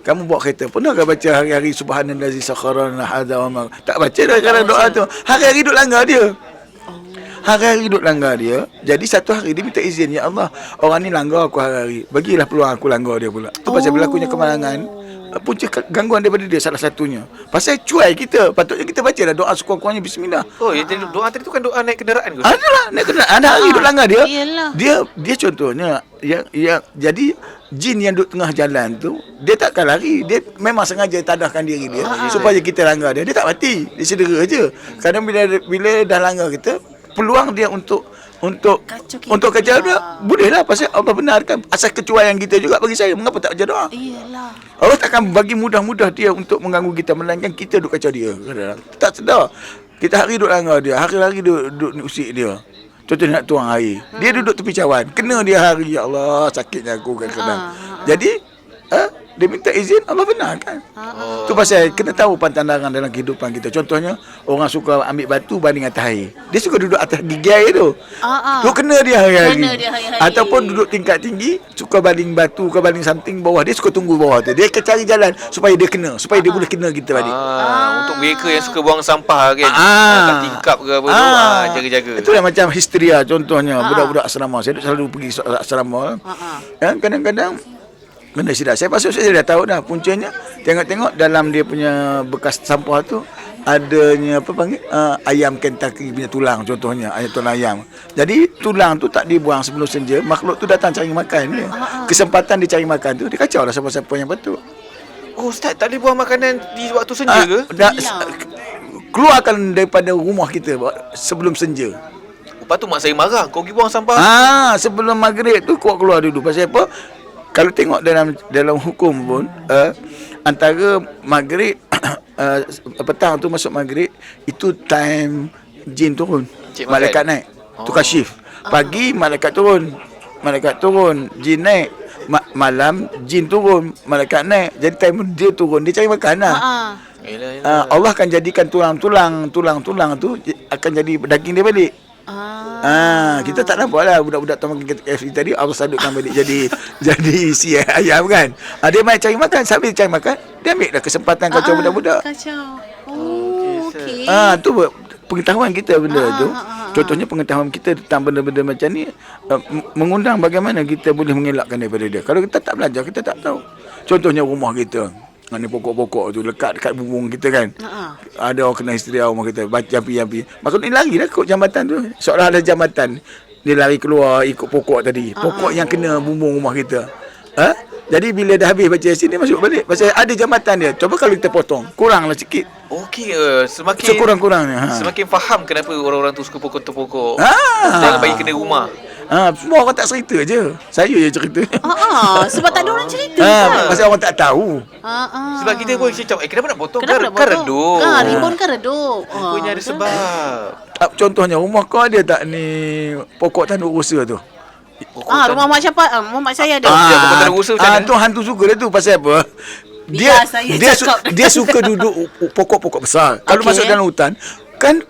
Kamu bawa kereta, pernah ke baca hari-hari subhanallazi sakharana hadza wa ma? Tak baca dah kadang doa tu. Hari-hari duduk langgar dia. Hari-hari duduk langgar dia. Jadi satu hari dia minta izin, ya Allah, orang ni langgar aku hari-hari, bagilah peluang aku langgar dia pula. Tu pasal berlakunya kemalangan. Punca gangguan daripada dia salah satunya. Pasal cuai kita, patutnya kita baca dah doa sekurang-kurangnya bismillah. Doa tadi tu kan doa naik kenderaan ke? Adalah naik kenderaan. Ada hari duduk langgar dia. Dia contohnya yang jadi jin yang duduk tengah jalan tu, dia takkan lari. Dia memang sengaja tadahkan diri dia supaya kita langgar dia. Dia tak mati. Dia cedera je. Kadang bila dah langgar kita, peluang dia untuk Kacau kita untuk kacau pula. dia, boleh lah pasal Allah benarkan. Asal kecuaian kita juga bagi saya. Mengapa tak baca doa? Iyalah. Allah takkan bagi mudah-mudah dia untuk mengganggu kita, melainkan kita duk kacau dia. Kadang-kadang tak sedar. Kita hari duk langgar dia, hari-hari duk usik dia. Contohnya nak tuang air. Dia duduk tepi cawan. Kena dia hari, ya Allah, sakitnya aku kadang-kadang. Jadi, dia minta izin, Allah benarkan. Tu pasal kena tahu pantangan dalam kehidupan kita. Contohnya, orang suka ambil batu banding atas air. Dia suka duduk atas gigi air tu. Tu kena dia hari-hari. Kena dia hari-hari. Ataupun duduk tingkat tinggi, suka baling batu ke baling something bawah. Dia suka tunggu bawah tu. Dia akan cari jalan supaya dia kena. Supaya dia boleh kena kita balik. Untuk mereka yang suka buang sampah kan. Kat tingkap ke apa tu. Jaga-jaga. Itulah macam histeria contohnya. Budak-budak asrama. Saya selalu pergi asrama. Kadang-kadang benda sidap. Saya dah tahu dah puncanya. Tengok-tengok dalam dia punya bekas sampah tu adanya apa panggil ayam Kentucky punya tulang contohnya, tulang ayam. Jadi tulang tu tak dibuang sebelum senja, makhluk tu datang cari makan dia. Kesempatan dia cari makan tu dia kacau lah siapa-siapa yang patut. Oh Ustaz, tak boleh buang makanan di waktu senja ke? Keluarkan daripada rumah kita sebelum senja. Lepas tu mak saya marah, kau pergi buang sampah. Sebelum maghrib tu kau keluar dulu. Pasal apa? Kalau tengok dalam hukum pun antara maghrib petang tu masuk maghrib itu time jin turun, malaikat naik. Tukar shift. Pagi malaikat turun, jin naik. Malam jin turun, malaikat naik. Jadi time dia turun, dia cari makan lah. Allah akan jadikan tulang-tulang tu akan jadi daging dia balik. Kita tak nampak lah budak-budak taman KFC tadi Allah sadutkan balik jadi si ayam kan. Dia main cari makan, sambil cari makan dia ambil dah kesempatan kacau budak-budak. Kacau. Okey. Tu pengetahuan kita benda tu. Contohnya pengetahuan kita tentang benda-benda macam ni mengundang bagaimana kita boleh mengelakkan daripada dia. Kalau kita tak belajar, kita tak tahu. Contohnya rumah kita, ni pokok-pokok tu lekat dekat bumbung kita kan. Ada orang kena histeria rumah kita, jampi-jampi. Maka ni lari lah ikut jambatan tu. Seolah ada jambatan. Dia lari keluar ikut pokok tadi. Pokok yang kena bumbung rumah kita. Jadi bila dah habis baca Yasin, dia masuk balik. Pasal ada jambatan dia. Cuba kalau kita potong, kuranglah sikit. Okey, semakin sekurang-kurangnya. Semakin faham kenapa orang-orang tu suka pokok-pokok. Jangan bagi kena rumah. Semua orang tak cerita je. Saya je cerita. Sebab tak ada orang cerita kan? Pasal orang tak tahu. Sebab kita pun cakap, kenapa nak potong? Kenapa nak Kan potong? redup. Ribbon kan redup. Punya ada sebab. Contohnya rumah kau ada tak ni pokok tanduk rusa tu? Rumah mak siapa? Mak saya ada. pokok tanduk rusa macam mana? Tu hantu suka dia tu pasal apa? Biar saya cakap. Dia suka duduk pokok-pokok besar. Kalau masuk dalam hutan kan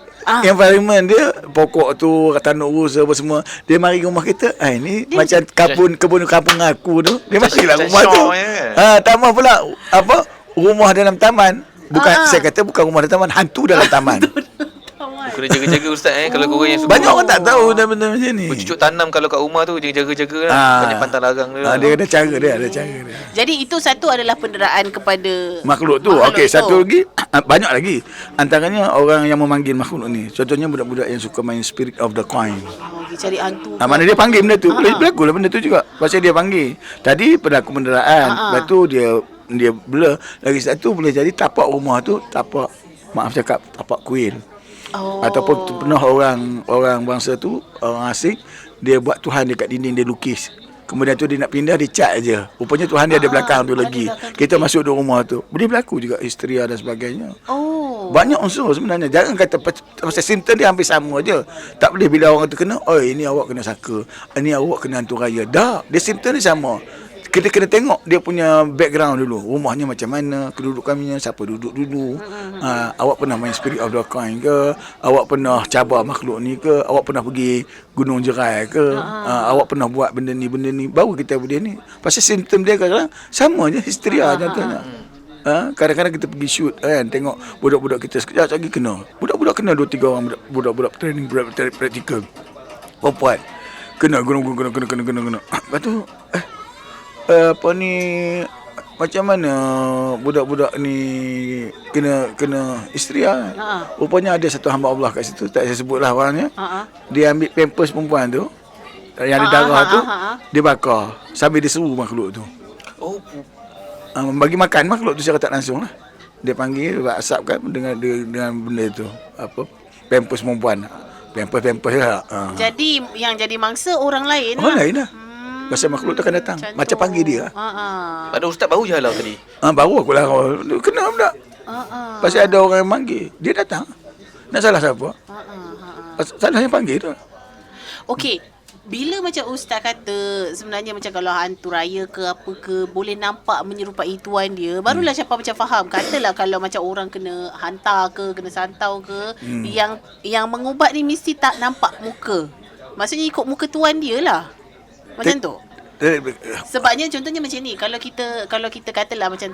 environment dia pokok tu tanduk rusa apa semua, dia mari rumah kita ini dia macam kebun kampung aku tu, dia marilah rumah tu tambah pula apa rumah dalam taman, bukan saya kata bukan rumah dalam taman, hantu dalam taman. Kena jaga-jaga Ustaz kalau korang yang suka. Banyak orang tak tahu benda macam ni. Bercucuk tanam kalau kat rumah tu jaga-jaga lah. Banyak pantang larang dia. Dia ada cara dia, Jadi itu satu adalah penderaan kepada makhluk tu. Okey, satu lagi banyak lagi. Antaranya orang yang memanggil makhluk ni. Contohnya budak-budak yang suka main spirit of the coin. Cari hantu. Mana dia panggil benda tu. Boleh berlaku lah benda tu juga. Pasal dia panggil. Tadi berlaku penderaan. Lepas tu dia blur. Lagi satu boleh jadi tapak rumah tu tapak kuil. Ataupun pernah orang bangsa tu, orang asing, dia buat Tuhan dekat dinding, dia lukis. Kemudian tu dia nak pindah, dia cat je. Rupanya Tuhan dia ada belakang tu lagi. Kita masuk dalam rumah tu. Boleh berlaku juga histeria dan sebagainya. Banyak unsur sebenarnya. Jangan kata pasal simptom dia hampir sama je. Tak boleh bila orang tu kena, ini awak kena saka, ini awak kena hantu raya. Dah, dia simptom dia sama. Kita kena tengok dia punya background dulu. Rumahnya macam mana, kedudukannya, siapa duduk dulu. Awak pernah main Spirit of the Coin ke? Awak pernah cabar makhluk ni ke? Awak pernah pergi Gunung Jerai ke? Awak pernah buat benda ni. Baru kita boleh ni. Pasal simptom dia kadang-kadang sama je, histeria contohnya. Kadang-kadang kita pergi shoot kan, tengok budak-budak kita sekejap lagi kena. Budak-budak kena 2-3 orang budak-budak training praktikal. Perempuan kena. Lepas tu apa ni, macam mana budak-budak ni kena histeria. Rupanya ada satu hamba Allah kat situ, tak saya sebutlah orangnya. Dia ambil pampers perempuan tu yang ada darah tu, dia bakar sambil dia seru makhluk tu. Bagi makan makhluk tu secara tak langsung lah. Dia panggil, dia asapkan dengan benda tu, apa, pampers perempuan. Pampers lah. Jadi yang jadi mangsa orang lain Orang lah. lain lah. Pasal makhluk tu akan datang. Macam panggil dia. Ada ustaz baru je halau tadi. Baru aku larang. Kena tak? Pasal ada orang yang manggil. Dia datang. Nak salah siapa? Salah yang panggil tu. Okey, bila macam ustaz kata sebenarnya macam kalau hantu raya ke apa ke boleh nampak menyerupai tuan dia, barulah siapa macam faham. Katalah kalau macam orang kena hantar ke, kena santau ke, yang mengubat ni mesti tak nampak muka. Maksudnya ikut muka tuan dia lah. Macam tu. Sebabnya contohnya macam ni, kalau kita katalah macam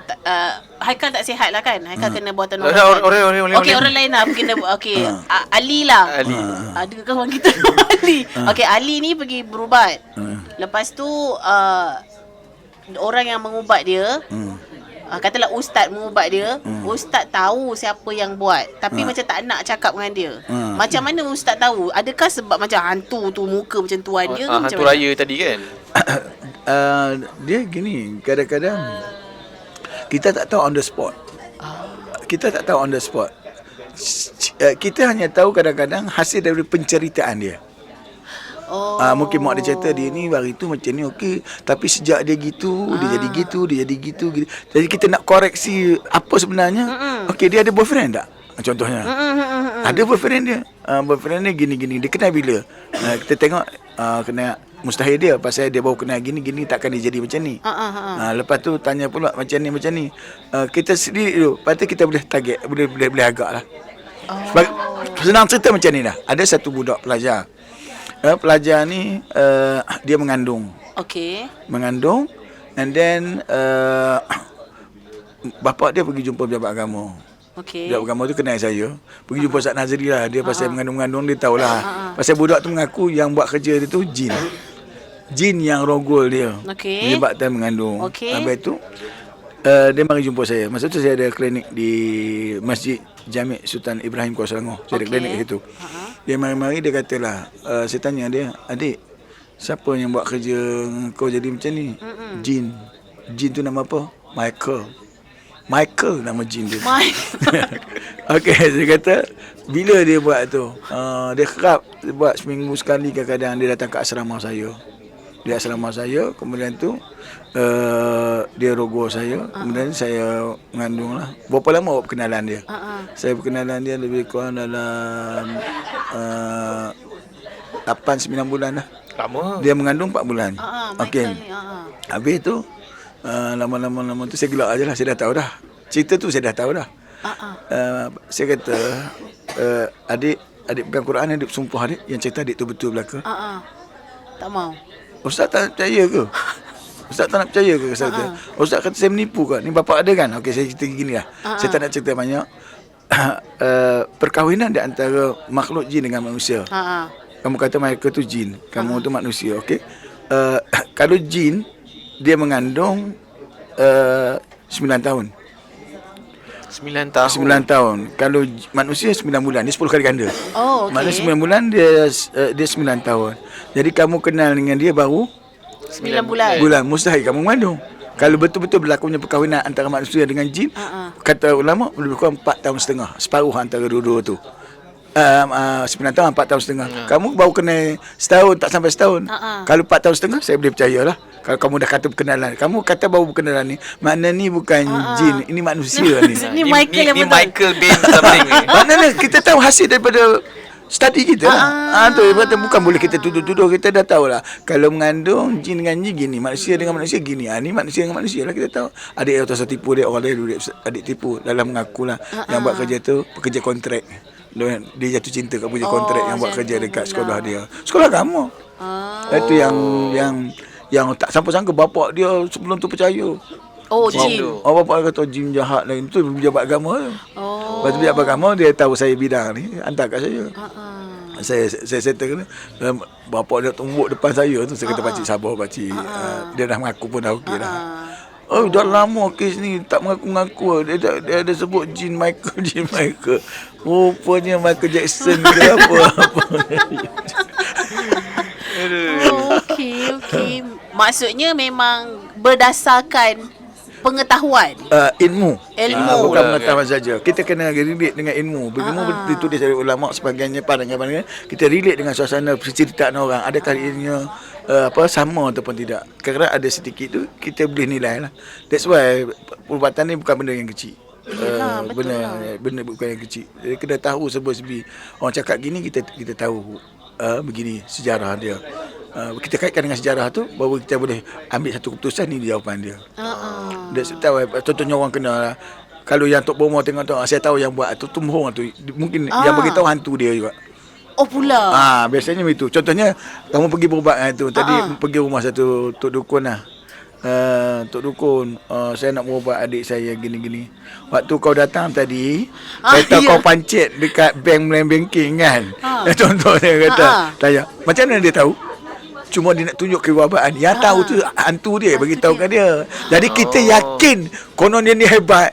Haikal tak sihat lah kan, Haikal kena buatan orang okey, orang lain lah kena okey, Ali lah, Ali. ada kawan kita Ali. Okey, Ali ni pergi berubat, lepas tu orang yang mengubat dia, katalah ustaz mengubat dia, ustaz tahu siapa yang buat, tapi macam tak nak cakap dengan dia. Macam mana ustaz tahu? Adakah sebab macam hantu tu muka macam tuan dia ke macam Hantu mana? raya tadi kan. Dia gini, kadang-kadang kita tak tahu on the spot. Kita tak tahu on the spot. Kita hanya tahu kadang-kadang hasil dari penceritaan dia. Mungkin mak dia cerita dia ni hari tu macam ni okey, tapi sejak dia gitu, dia jadi gitu, dia jadi gitu. Jadi kita nak koreksi apa sebenarnya. Okey, dia ada boyfriend tak? Contohnya. Ada boyfriend dia. Boyfriend dia gini-gini. Dia kenal bila? Kita tengok kena mustahil dia pasal dia baru kenal gini-gini, takkan dia jadi macam ni. Lepas tu tanya pula macam ni. Kita sendiri dulu, lepas tu kita boleh target, boleh agak lah. Senang cerita macam ni lah. Ada satu budak pelajar. Pelajar ni dia mengandung. Okey. Mengandung, and then bapa dia pergi jumpa pejabat agama. Okey. Pejabat agama tu kenal saya. Pergi jumpa Ustaz Nazri lah. Dia pasal mengandung-mengandung, dia tahulah. Pasal budak tu mengaku yang buat kerja dia tu jin. Jin yang rogol dia. Okey. Menyebabkan mengandung. Okey. Habis tu dia mari jumpa saya. Masa tu saya ada klinik di Masjid Jami' Sultan Ibrahim Kuala Selangor. Saya ada klinik di situ. Dia mari-mari dia katalah, saya tanya dia, adik, siapa yang buat kerja kau jadi macam ni? Jin. Jin tu nama apa? Michael nama jin dia. Okey, saya kata bila dia buat tu, dia kerap dia buat seminggu sekali, kadang-kadang dia datang ke asrama saya. Di asrama saya, kemudian tu dia rogo saya, kemudian saya mengandung lah. Berapa lama awak perkenalan dia? Saya perkenalan dia lebih kurang dalam 8-9 bulan lah. Lama. Dia mengandung 4 bulan. Okey. Habis tu lama-lama tu saya gelak aje lah. Saya dah tahu dah. Cerita tu saya dah tahu dah. Saya kata adik pegang Quran, adik sumpah adik yang cerita adik tu betul belaka. Tak mau. Ustaz tak nak percaya ke? Ustaz tak nak percaya ke? Ustaz kata. Ustaz kata saya menipu ke? Ni bapa ada kan? Okey, saya cerita gini lah. Saya tak nak cerita banyak. Perkahwinan di antara makhluk jin dengan manusia. Kamu kata mereka tu jin, kamu tu manusia, okey? Kalau jin dia mengandung 9 tahun. 9 tahun. 9 tahun. Kalau manusia 9 bulan, dia 10 kali ganda. Oh, okey. Maknanya 9 bulan dia 9 tahun. Jadi kamu kenal dengan dia baru 9 bulan. mustahil kamu mengandung. Kalau betul-betul berlakunya perkahwinan antara manusia dengan jin, kata ulama lebih kurang 4 tahun setengah, separuh antara dua-dua tu. 9 tahun 4 tahun setengah. Kamu baru kena setahun, tak sampai setahun. Kalau 4 tahun setengah saya boleh percayalah. Kalau kamu dah kata berkenalan, kamu kata baru berkenalan ni, makna ni bukan jin, ini manusia ni. Ni Michael yang ni betul. Michael bin something ni. Maknanya kita tahu hasil daripada study kita lah. Tu bukan boleh kita tuduh-tuduh, kita dah tahu lah. Kalau mengandung jin dengan jin gini, manusia dengan manusia gini. Ni manusia dengan manusia lah, kita tahu. Adik yang terasa tipu dia, orang lain adik tipu dalam mengaku lah. Yang buat kerja tu pekerja kontrak. Dia jatuh cinta kat pekerja kontrak yang buat kerja dekat sekolah dia. Sekolah kamu. Itu yang tak sangka-sangka bapak dia sebelum tu percaya. Oh, jin. Bapak dia kata jin jahat lain. Itu pejabat agama tu. Lepas tu pejabat agama dia tahu saya bidang ni, hantar kat saya. Saya settle kena. Bapak dia tumbuk depan saya tu, saya kata pakcik sabar pakcik. Dia dah mengaku pun dah okey dah. Oh, dah lama kes ni tak mengaku-ngaku. Dia ada sebut jin Michael. Rupanya Michael Jackson ke apa. Okey. Maksudnya memang berdasarkan pengetahuan. Ilmu. Ilmu. Bukan Lah, pengetahuan saja. Kita kena relate dengan ilmu. Ilmu ditulis oleh ulama sebagainya pandangan. Kita relate dengan suasana penceritaan orang. Adakah ianya sama ataupun tidak. Kerana ada sedikit tu kita boleh nilai lah. That's why perubatan ni bukan benda yang kecil. Yelah, betul lah. Benda bukan yang kecil. Jadi kena tahu serba-serbi. Orang cakap gini kita tahu begini sejarah dia. Kita kaitkan dengan sejarah tu baru kita boleh ambil satu keputusan, ni jawapan dia. That's tahu contohnya orang kena lah. Kalau yang Tok Bomo tengok tu, saya tahu yang buat tu tumhung tu. Mungkin yang beritahu hantu dia juga. Oh pula. Biasanya begitu. Contohnya kamu pergi berubat tu. Tadi pergi rumah satu tok dukun lah. Tok dukun, saya nak berubat adik saya gini-gini. Waktu kau datang tadi, kata kau pancit dekat banking kan. Contohnya kata, tanya, macam mana dia tahu? Cuma dia nak tunjuk kewabaan. Yang tahu tu hantu dia, beritahu kat dia. Jadi kita yakin konon dia ni hebat.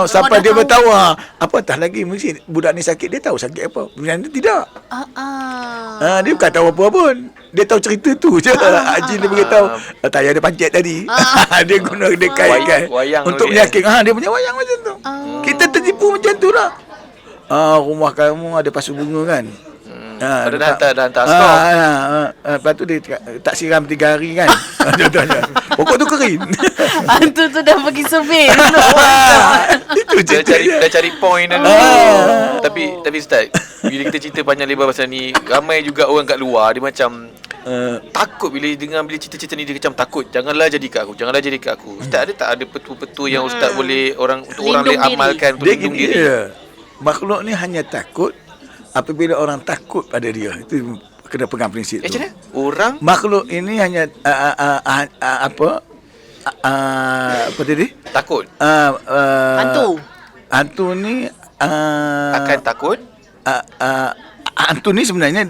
Sampai dia beritahu apatah lagi mesti budak ni sakit, dia tahu sakit apa. Sebenarnya tidak. Dia bukan tahu apa pun. Dia tahu cerita tu je. Haji dia beritahu tayar dia pancit tadi. Dia guna dia kaitkan wayang untuk meyakinkan dia punya wayang macam tu. Kita tertipu macam tu lah. Rumah kamu ada pasu bunga kan? Dah hantar skor. Lepas tu dia tak siram 3 hari kan. Contohnya pokok tu kering. Hantu tu dah pergi survey dulu. Itu Dah cerita cari point dulu. Tapi Ustaz, bila kita cerita panjang lebar pasal ni, ramai juga orang kat luar dia macam takut bila cerita-cerita ni. Dia macam takut, janganlah jadi kat aku. Ustaz ada tak ada petu-petu yang Ustaz boleh orang boleh amalkan untuk dia lindung gini diri? dia. Makhluk ni hanya takut apabila orang takut pada dia. Itu kena pegang prinsip tu. Macam mana? Orang Makhluk ini hanya apa tadi? takut Hantu ni akan takut. hantu ni sebenarnya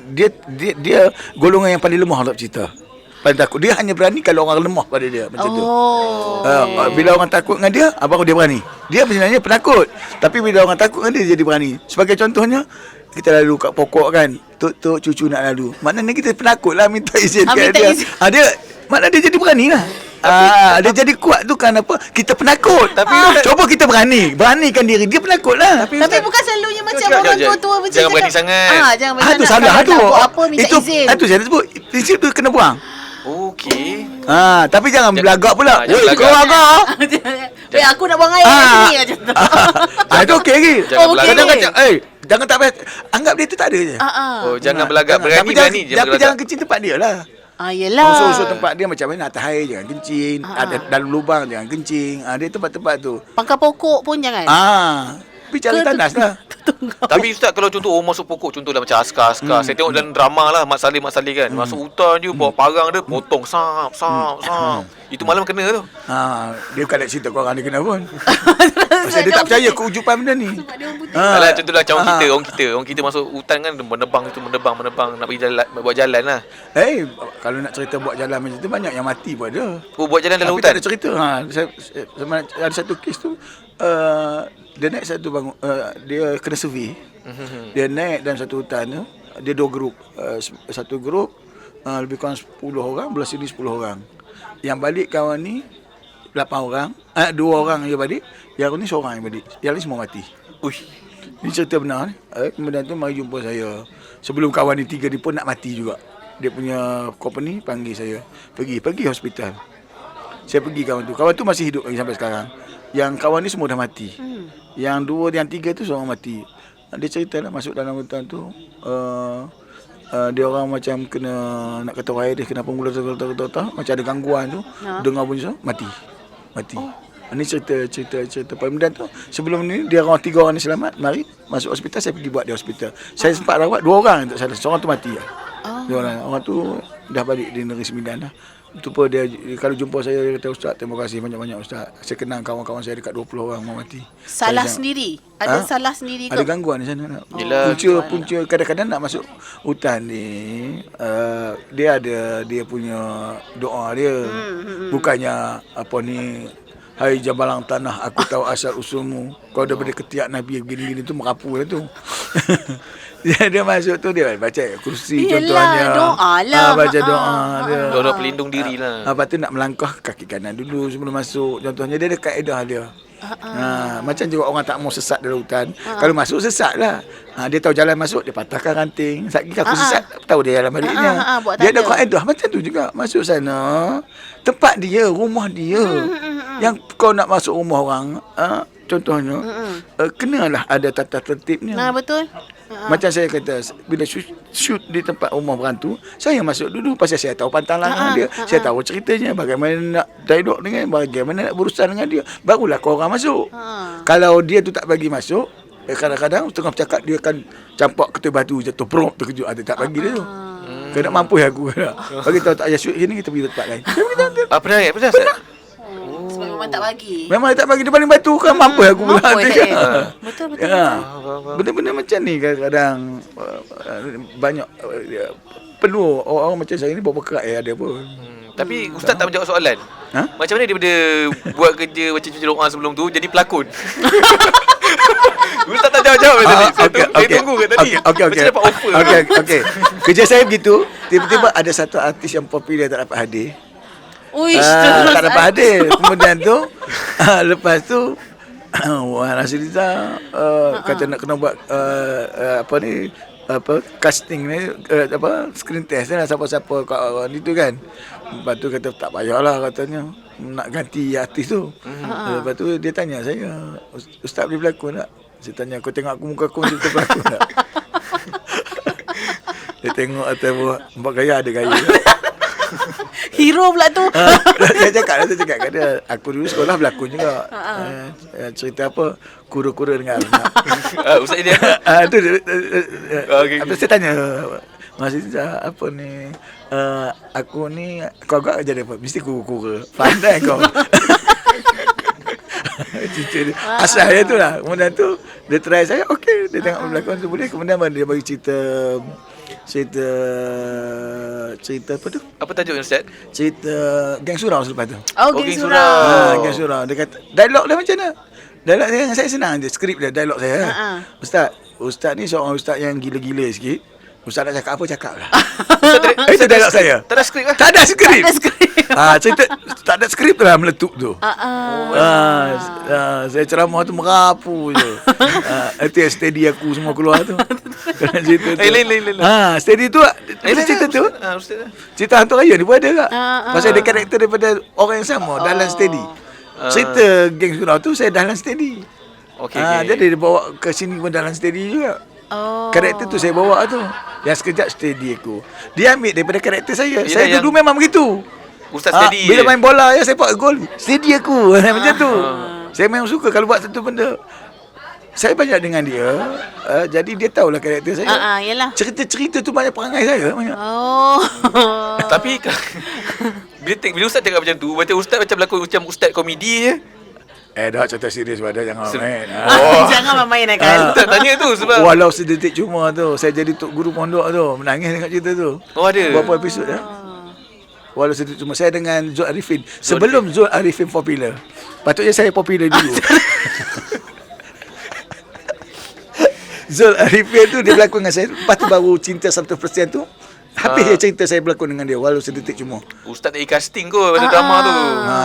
dia golongan yang paling lemah dalam cerita. Paling takut. Dia hanya berani kalau orang lemah pada dia macam tu. Bila orang takut dengan dia, baru dia berani. Dia sebenarnya penakut. Tapi bila orang takut dengan dia jadi berani. Sebagai contohnya, kita lalu kat pokok kan, tok cucu nak lalu. Maknanya kita penakut lah minta izin kat dia. Dia maknanya dia jadi berani lah. Dia jadi kuat tu kan apa? Kita penakut. Tapi coba kita beranikan diri. Dia penakut lah. Tapi bukan selalunya macam orang tua-tua macam jangan berani sangat. Jangan berani Itu sangat. salah tu. Apa minta izin. Itu saya sebut. Prinsip tu kena buang. Okey. Tapi jangan belagak pula. Jangan Kau agak. Aku nak buang air kat sini macam tu. Itu okey lagi. Jangan belagak. Jangan kacau. Jangan tak payah. Anggap dia tu tak ada je. Jangan belagak, berani. Tapi jangan kencing tempat dia lah. Yelah. Usul-usul tempat dia macam mana, atas air jangan kencing, ada dalam lubang jangan kencing. Dia tempat-tempat tu. Pangkal pokok pun jangan. Bicara tandas lah. Tapi Ustaz, kalau contoh orang masuk pokok, contohlah macam askar. Saya tengok dalam drama lah, Mat Saleh kan. Masuk hutan je, bawa parang dia, potong sap. Itu malam kena tu. Dia bukan nak cerita korang dia kena pun. Pasal dia tak percaya keujupan benda ni. Alah, contohlah macam orang kita masuk hutan kan, menebang nak pergi jalan, buat jalan lah. Kalau nak cerita buat jalan macam tu, banyak yang mati pun ada. Buat jalan dalam Tapi hutan. tak ada cerita. Ada satu kes tu, dia naik satu bangun, dia kena survey. Dia naik dalam satu hutan tu, dia 2 grup. Satu grup lebih kurang 10 orang, belah sini 10 orang. Yang balik kawan ni 8 orang, 2 orang yang balik, yang ni seorang yang balik. Yang ni semua mati. Ni cerita benar ni. Kemudian tu mari jumpa saya. Sebelum kawan ni 3 ni pun nak mati juga. Dia punya company panggil saya. Pergi hospital. Saya pergi kawan tu masih hidup lagi sampai sekarang. Yang kawan ni semua dah mati. Yang 2, yang 3 tu seorang mati. Dia cerita lah masuk dalam hutan tu. Dia orang macam kena, nak kata air dia kena penggula macam ada gangguan tu. Dengar bunyi so, mati. Ini cerita pemuda tu. Sebelum ni dia orang 3 orang ni selamat, mari masuk hospital, saya pergi buat dia hospital. Saya sempat rawat 2 orang tak salah. Seorang tu mati lah. Orang tu dah balik di Negeri Sembilan lah. Itu pun dia kalau jumpa saya, dia kata, Ustaz, terima kasih banyak-banyak Ustaz. Saya kenal kawan-kawan saya dekat 20 orang mau mati. Salah sendiri? Ada salah sendiri ke? Ada gangguan di sana. Punca kadang-kadang nak masuk hutan ni, dia ada dia punya doa dia. Bukannya apa ni, Hai jabalang tanah, aku tahu asal usulmu. Kau daripada ketiak Nabi gini-gini tu merapu lah tu. Dia masuk tu dia baca kursi Yelah, contohnya. doa lah. Baca doa dia. Doa pelindung diri lah. Lepas tu nak melangkah kaki kanan dulu sebelum masuk. Contohnya dia ada kaedah dia. Macam juga orang tak mau sesat dalam hutan. Kalau masuk sesat lah. Dia tahu jalan masuk, dia patahkan ranting. Sekali aku sesat, tahu dia jalan baliknya. Buat Dia ada tanda. kaedah macam tu juga. Masuk sana, tempat dia, rumah dia. Yang kau nak masuk rumah orang, contohnya, kenalah ada tata tertibnya. Betul. Macam saya kata, bila shoot di tempat rumah berantu, saya masuk dulu pasal saya tahu pantalan dia, saya tahu ceritanya, bagaimana nak dialog dengan, bagaimana nak berurusan dengan dia, barulah kau orang masuk. Kalau dia tu tak bagi masuk, kadang-kadang tengah bercakap dia akan campak ketua batu jatuh prompt terkejut, dia tak bagi dia tu. Kau nak mampu aku bagi tahu tak payah shoot sini, kita pergi tempat lain. Pernah Ustaz? Sebab memang tak bagi. Memang dia tak bagi, dia paling batu kan, mampu aku pula. Mampu Betul. Benda-benda macam ni kadang-kadang banyak perlu orang macam saya ni berpekat ada pun. Tapi Ustaz tak menjawab soalan. Ha? Macam mana daripada buat kerja macam cuci doa sebelum tu jadi pelakon? Ustaz tak jawab tadi. Saya tunggu ke tadi. Okey. Macam dapat offer. Okey. Kerja saya begitu, tiba-tiba ada satu artis yang popular tak dapat hadir. Uish, Tak dapat hadir. Kemudian tu lepas tu Wan Rashidiza kata nak kena buat casting ni, screen test lah siapa-siapa kat orang itu kan. Lepas tu kata tak payahlah katanya nak ganti artis tu. Lepas tu dia tanya saya, Ustaz boleh berlakon tak? Saya tanya, kau tengok aku muka aku macam tu berlakon tak? Dia tengok atas buat gaya, ada gaya. Hero pula tu. Saya cakap kat dia, aku dulu sekolah berlakon juga. Cerita apa? Kura-kura dengan anak. Ustaz dia. Tu Okey. apa saya tanya, Mas Izzah, apa ni? Aku ni kau agak jadi apa? Mesti kura-kura. Pandai kau. Asal dia tu lah. Kemudian tu dia try saya, okey, dia tengok berlakon tu boleh. Kemudian dia bagi cerita apa tu? Apa tajuknya Ustaz? Cerita Geng Surau selepas tu. Geng Surau. Surau. Geng Surau. Dia kata, dialog dia macam mana? Dialog dia dengan saya senang je. Skrip dia, dialog saya. Ustaz ni seorang ustaz yang gila-gila sikit. Ustaz nak cakap apa, cakap lah. Itu dialog saya. Tak ada skrip lah. Tak ada skrip. Tak ada skrip. Cerita tak ada skrip tu lah meletup tu. Saya ceramah tu merapu je. Itu yang steady aku semua keluar tu. Kerana cerita tu. Lain. Steady tu cerita tu. Ustaz. Cerita Hantu Raya ni pun ada tak? Pasal dia karakter daripada orang yang sama dalam steady. Cerita Geng Surau tu saya dalam steady. Okey. Jadi dia bawa ke sini pun dalam steady juga. Karakter tu saya bawa tu. Yang sekejap steady aku. Dia ambil daripada karakter saya. Yelah, Saya dulu memang begitu. Ustaz steady. Bila main bola saya buat gol, steady aku. Macam tu. Saya memang suka kalau buat satu benda. Saya banyak dengan dia. Jadi dia tahulah karakter saya. Yalah. Cerita-cerita tu banyak perangai saya banyak. Tapi bila Ustaz cakap macam tu, macam Ustaz macam berlakon macam Ustaz komedi je. Dah cerita serius pada jangan main. Jangan main kan. Ustaz tanya tu sebab Walau sedetik cuma tu, saya jadi tok guru pondok tu, menangis tengok cerita tu. ada. Berapa episod dah? Walau sedetik cuma, saya dengan Zul Arifin. Sebelum Zul Arifin popular. Patutnya saya popular dulu. Zul Arifin tu dia berlakon dengan saya. Lepas tu baru Cinta 100% tu. Habis dia cerita saya berlakon dengan dia walau sedetik cuma. Ustaz tak casting kot masa drama tu.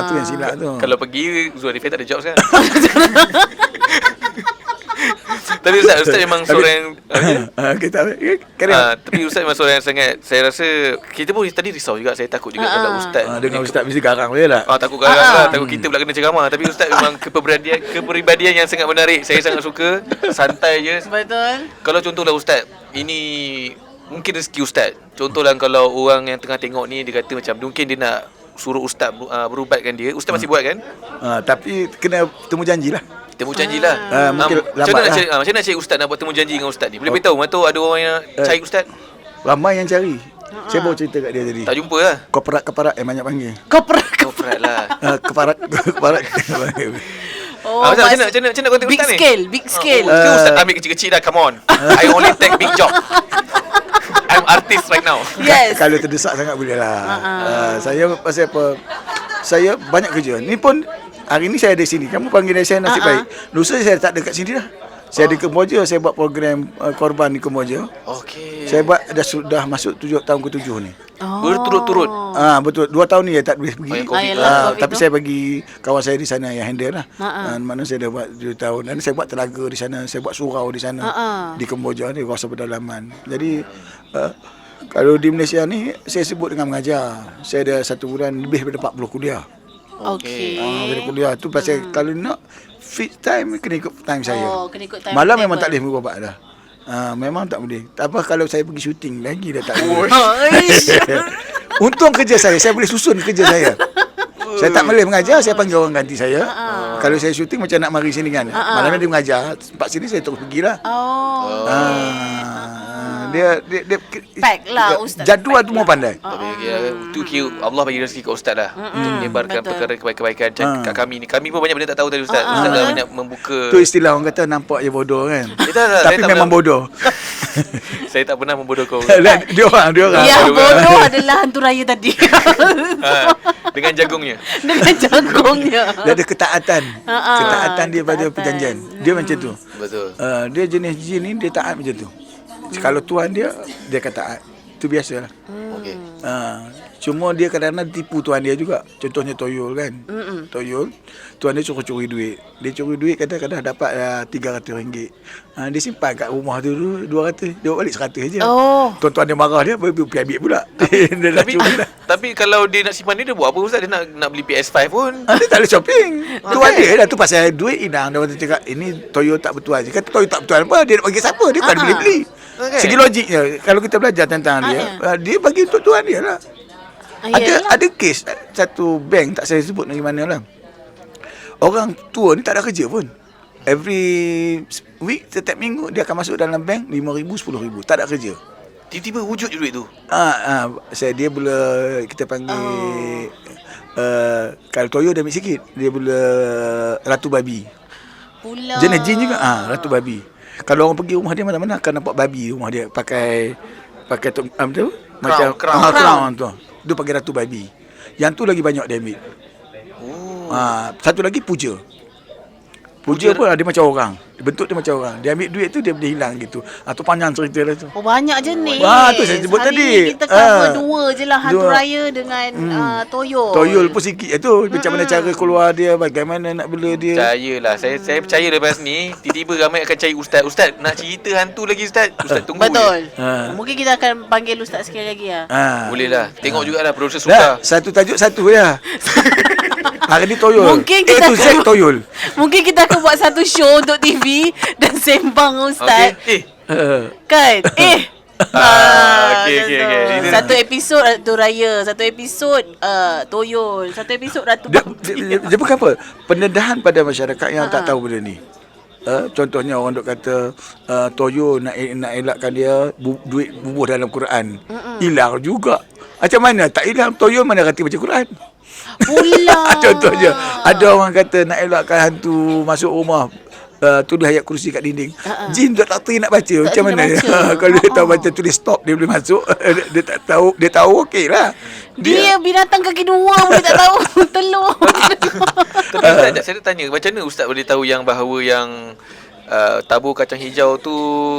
Tu yang silap tu. Kalau pergi Zul Arifin tak ada jobs kan. Tapi Ustaz memang seorang Kita tapi Ustaz memang seorang yang sangat, saya rasa kita pun tadi risau juga, saya takut juga kalau Ustaz dengan Ustaz mesti garang je lah. takut garang lah, takut kita pula kena ceramah. Tapi Ustaz memang kepribadian yang sangat menarik. Saya sangat suka, santai je. Betul. Kalau contohlah Ustaz, ini mungkin rezeki Ustaz. Contohlah kalau orang yang tengah tengok ni, dia kata macam mungkin dia nak suruh Ustaz berubatkan dia. Ustaz masih buat kan? Tapi kena temu janji lah. Temu janji lah. Mungkin macam mana lambat macam mana cari Ustaz nak buat temu janji dengan Ustaz ni? Boleh beritahu, mana tahu ada orang yang cari Ustaz. Ramai yang cari. Saya baru cerita kat dia tadi. Tak jumpa lah. Keparat yang banyak panggil. Keparat lah. Keparat. Macam mana kontak Big Ustaz ni? Big scale. Okay, Ustaz ambil kecil-kecil dah, come on. I only take big job. I'm artist right now. Yes. Kalau terdesak sangat boleh lah. Saya pasal apa? Saya banyak kerja. Ni pun Hari ni saya ada sini. Kamu panggil saya nasib baik. Lusa saya tak ada kat sini dah. Saya di Kemboja, saya buat program korban di Kemboja. Okey. Saya buat sudah masuk 7 tahun ke-7 ni. Berturut-turut. Betul. 2 tahun ni saya tak boleh pergi. COVID Tapi tu. saya bagi kawan saya di sana yang handle lah. Mana saya dah buat 7 tahun. Dan saya buat telaga di sana, saya buat surau di sana. Di Kemboja ni, kawasan pedalaman. Jadi kalau di Malaysia ni saya sebut dengan mengajar. Saya ada 1 bulan lebih daripada 40 kuliah. Okey. Dari kuliah tu pasal kalau nak fit time kena ikut time saya. Kena ikut time Malam table. memang tak boleh berubat dah. Memang tak boleh. Tak apa kalau saya pergi syuting lagi dah tak boleh. Untung kerja saya boleh susun kerja saya. Saya tak boleh mengajar, saya panggil orang ganti saya. Kalau saya syuting macam nak mari sini kan. Malam dia mengajar, tempat sini saya terus pergilah. Dia Pack lah Ustaz. jadual tu mau pandai. Tapi tu kira Allah bagi rezeki kat Ustaz lah untuk menyebarkan betul. perkara kebaikan-kebaikan kat kami ni. Kami pun banyak benda tak tahu tadi Ustaz. Ustaz dah banyak membuka. Tu istilah orang kata nampak je bodoh kan. Tak, Tapi saya tak memang bodoh. Saya tak pernah membodoh kau. Dia orang. Yang bodoh adalah hantu raya tadi. Dengan jagungnya. Dengan jagungnya. Dia ada ketaatan. Ketaatan dia pada Ketaatan. perjanjian. Dia macam tu. Betul. Dia jenis jin ni dia taat macam tu. Kalau tuan dia akan taat. Itu biasalah. Okey. Cuma dia kadang-kadang tipu tuan dia juga. Contohnya Toyol kan. Toyol, tuan dia suruh curi duit. Dia curi duit kadang-kadang dapat RM300. Dia simpan kat rumah tu dulu 200. Dia bawa balik 100 je. Tuan-tuan dia marah dia, pergi ambil pula. Dia dah curi dah. Tapi kalau dia nak simpan dia buat apa Ustaz? Dia nak beli PS5 pun. Dia tak boleh shopping. Tuan dia dah tu pasal duit hilang. Dia cakap ini Toyol tak betul. Dia kata Toyol tak betul apa? Dia nak bagi siapa? Dia bukan beli-beli. Okay. Segi logiknya, kalau kita belajar tentang dia, dia bagi untuk tuan dia lah. Ada kes satu bank, tak saya sebut dari mana lah. Orang tua ni tak ada kerja pun. Every week, setiap minggu dia akan masuk dalam bank RM5,000, RM10,000. Tak ada kerja. Tiba-tiba wujud je duit tu. Dia boleh kita panggil kalau Toyo dia ambil sikit, dia boleh ratu babi. Pula. Jenis jin juga ratu babi. Kalau orang pergi rumah dia mana-mana akan nampak babi rumah dia pakai tu macam crown tu. Dia pakai ratu babi. Yang tu lagi banyak dia ambil. Satu lagi puja. Puja pun dia macam orang. Bentuk dia macam orang. Dia ambil duit tu dia boleh hilang gitu. Tu panjang cerita dia tu. Banyak jenis. Tu saya sebut Hari tadi. ni kita cover 2 je lah. Hantu Dua. raya dengan Toyol. Toyol pun sikit tu. Macam mana cara keluar dia, bagaimana nak bela dia. Percayalah. Saya percaya lepas ni tiba-tiba ramai akan cari Ustaz. Ustaz nak cerita hantu lagi Ustaz. Ustaz tunggu Betul. je. Mungkin kita akan panggil Ustaz sekali lagi lah. Boleh lah. Tengok jugalah producer Dah, suka. satu tajuk satu ya. Hari ni Toyol. Mungkin kita A to Z Toyol. Mungkin kita akan buat satu show untuk TV dan sembang Ustaz. Okay. Kan? Okey. Satu episod Ratu Raya, satu episod Toyol, satu episod Ratu Bakti. Dia bukan apa, pendedahan pada masyarakat yang tak tahu benda ni. Contohnya orang duk kata Toyo nak elakkan dia duit bubuh dalam Quran. Hilang juga. Macam mana tak hilang? Toyo mana kata baca Quran? Pula. Contohnya ada orang kata nak elakkan hantu masuk rumah, tulis ayat kursi kat dinding. Jin tak tahu nak baca. Macam mana? Kalau dia tahu baca tulis stop dia boleh masuk. Dia tak tahu, dia tahu okeylah. Dia binatang kaki 2 boleh tak tahu telur. Tapi Ustaz, saya nak tanya, macam mana Ustaz boleh tahu yang bahawa yang tabur kacang hijau tu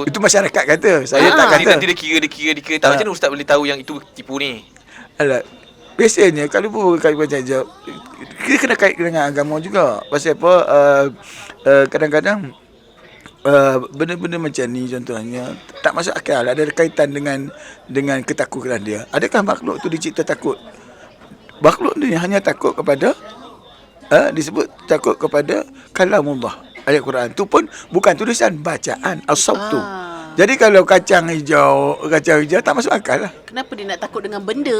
Itu masyarakat kata. Saya tak kata. Nanti dia kira tak. Macam mana Ustaz boleh tahu yang itu tipu ni? Alah, biasanya kalau pun kait macam je, kita kena kait dengan agama juga. Pasal apa? Kadang-kadang benda-benda macam ni contohnya tak masuk akal. Ada kaitan dengan ketakutan dia. Adakah makhluk tu dicipta takut? Makhluk ni hanya takut kepada disebut takut kepada kalamullah, ayat Quran. Tu pun bukan tulisan, bacaan as-sautu. Jadi kalau kacang hijau tak masuk akal lah. Kenapa dia nak takut dengan benda?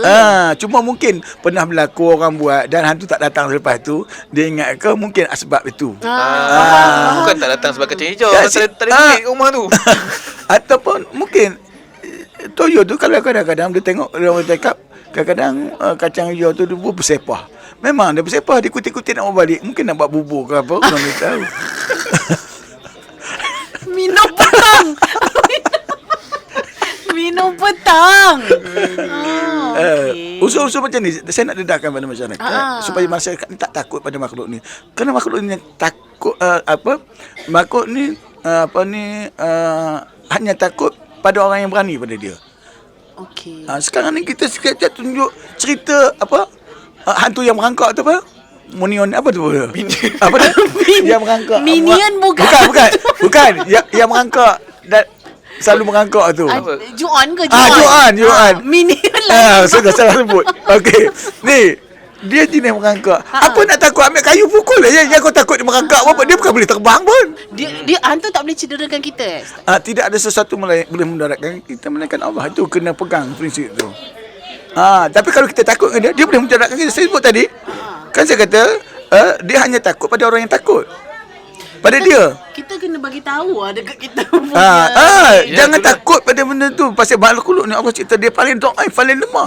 Cuma mungkin pernah berlaku orang buat dan hantu tak datang selepas tu. Dia ingat ke mungkin sebab itu. Bukan tak datang sebab kacang hijau. Tak ada duit kat rumah tu. Ataupun mungkin Toyo tu kalau kadang-kadang dia tengok orang cakap kadang-kadang kacang hijau tu dia bersepah. Memang dia bersepah, dia kutip-kutip nak bawa balik. Mungkin nak buat bubur ke apa, orang tak tahu. Minum petang. Minum petang. Okay. Usul-usul macam ni saya nak dedahkan pada masyarakat supaya masyarakat ni tak takut pada makhluk ni. Kerana makhluk ni takut makhluk ni hanya takut pada orang yang berani pada dia. Okey. Sekarang ni kita sekejap tunjuk cerita hantu yang merangkak tu apa? Minion apa tu? Apa tu? Yang merangkak. Minion bukan. Bukan. Yang merangkak dan selalu merangkak tu. Ju-on ke? Ju-on. Minion lah. Sudah salah sebut. Okey. Ni dia jenis merangkak. Apa nak takut ambil kayu pukul je. Yang kau takut dia merangkak apa? Dia bukan boleh terbang pun. Dia hantu tak boleh cederakan kita. Tidak ada sesuatu boleh mendaratkan kita melainkan Allah. Itu kena pegang prinsip tu. Tapi kalau kita takut dengan dia boleh mendaratkan kita. Saya sebut tadi. Kan saya kata dia hanya takut pada orang yang takut. Pada dia. Kita kena bagi tahu dekat kita jangan takut pada benda tu. Pasal makhluk ni Allah cipta dia paling dhaif, paling lemah.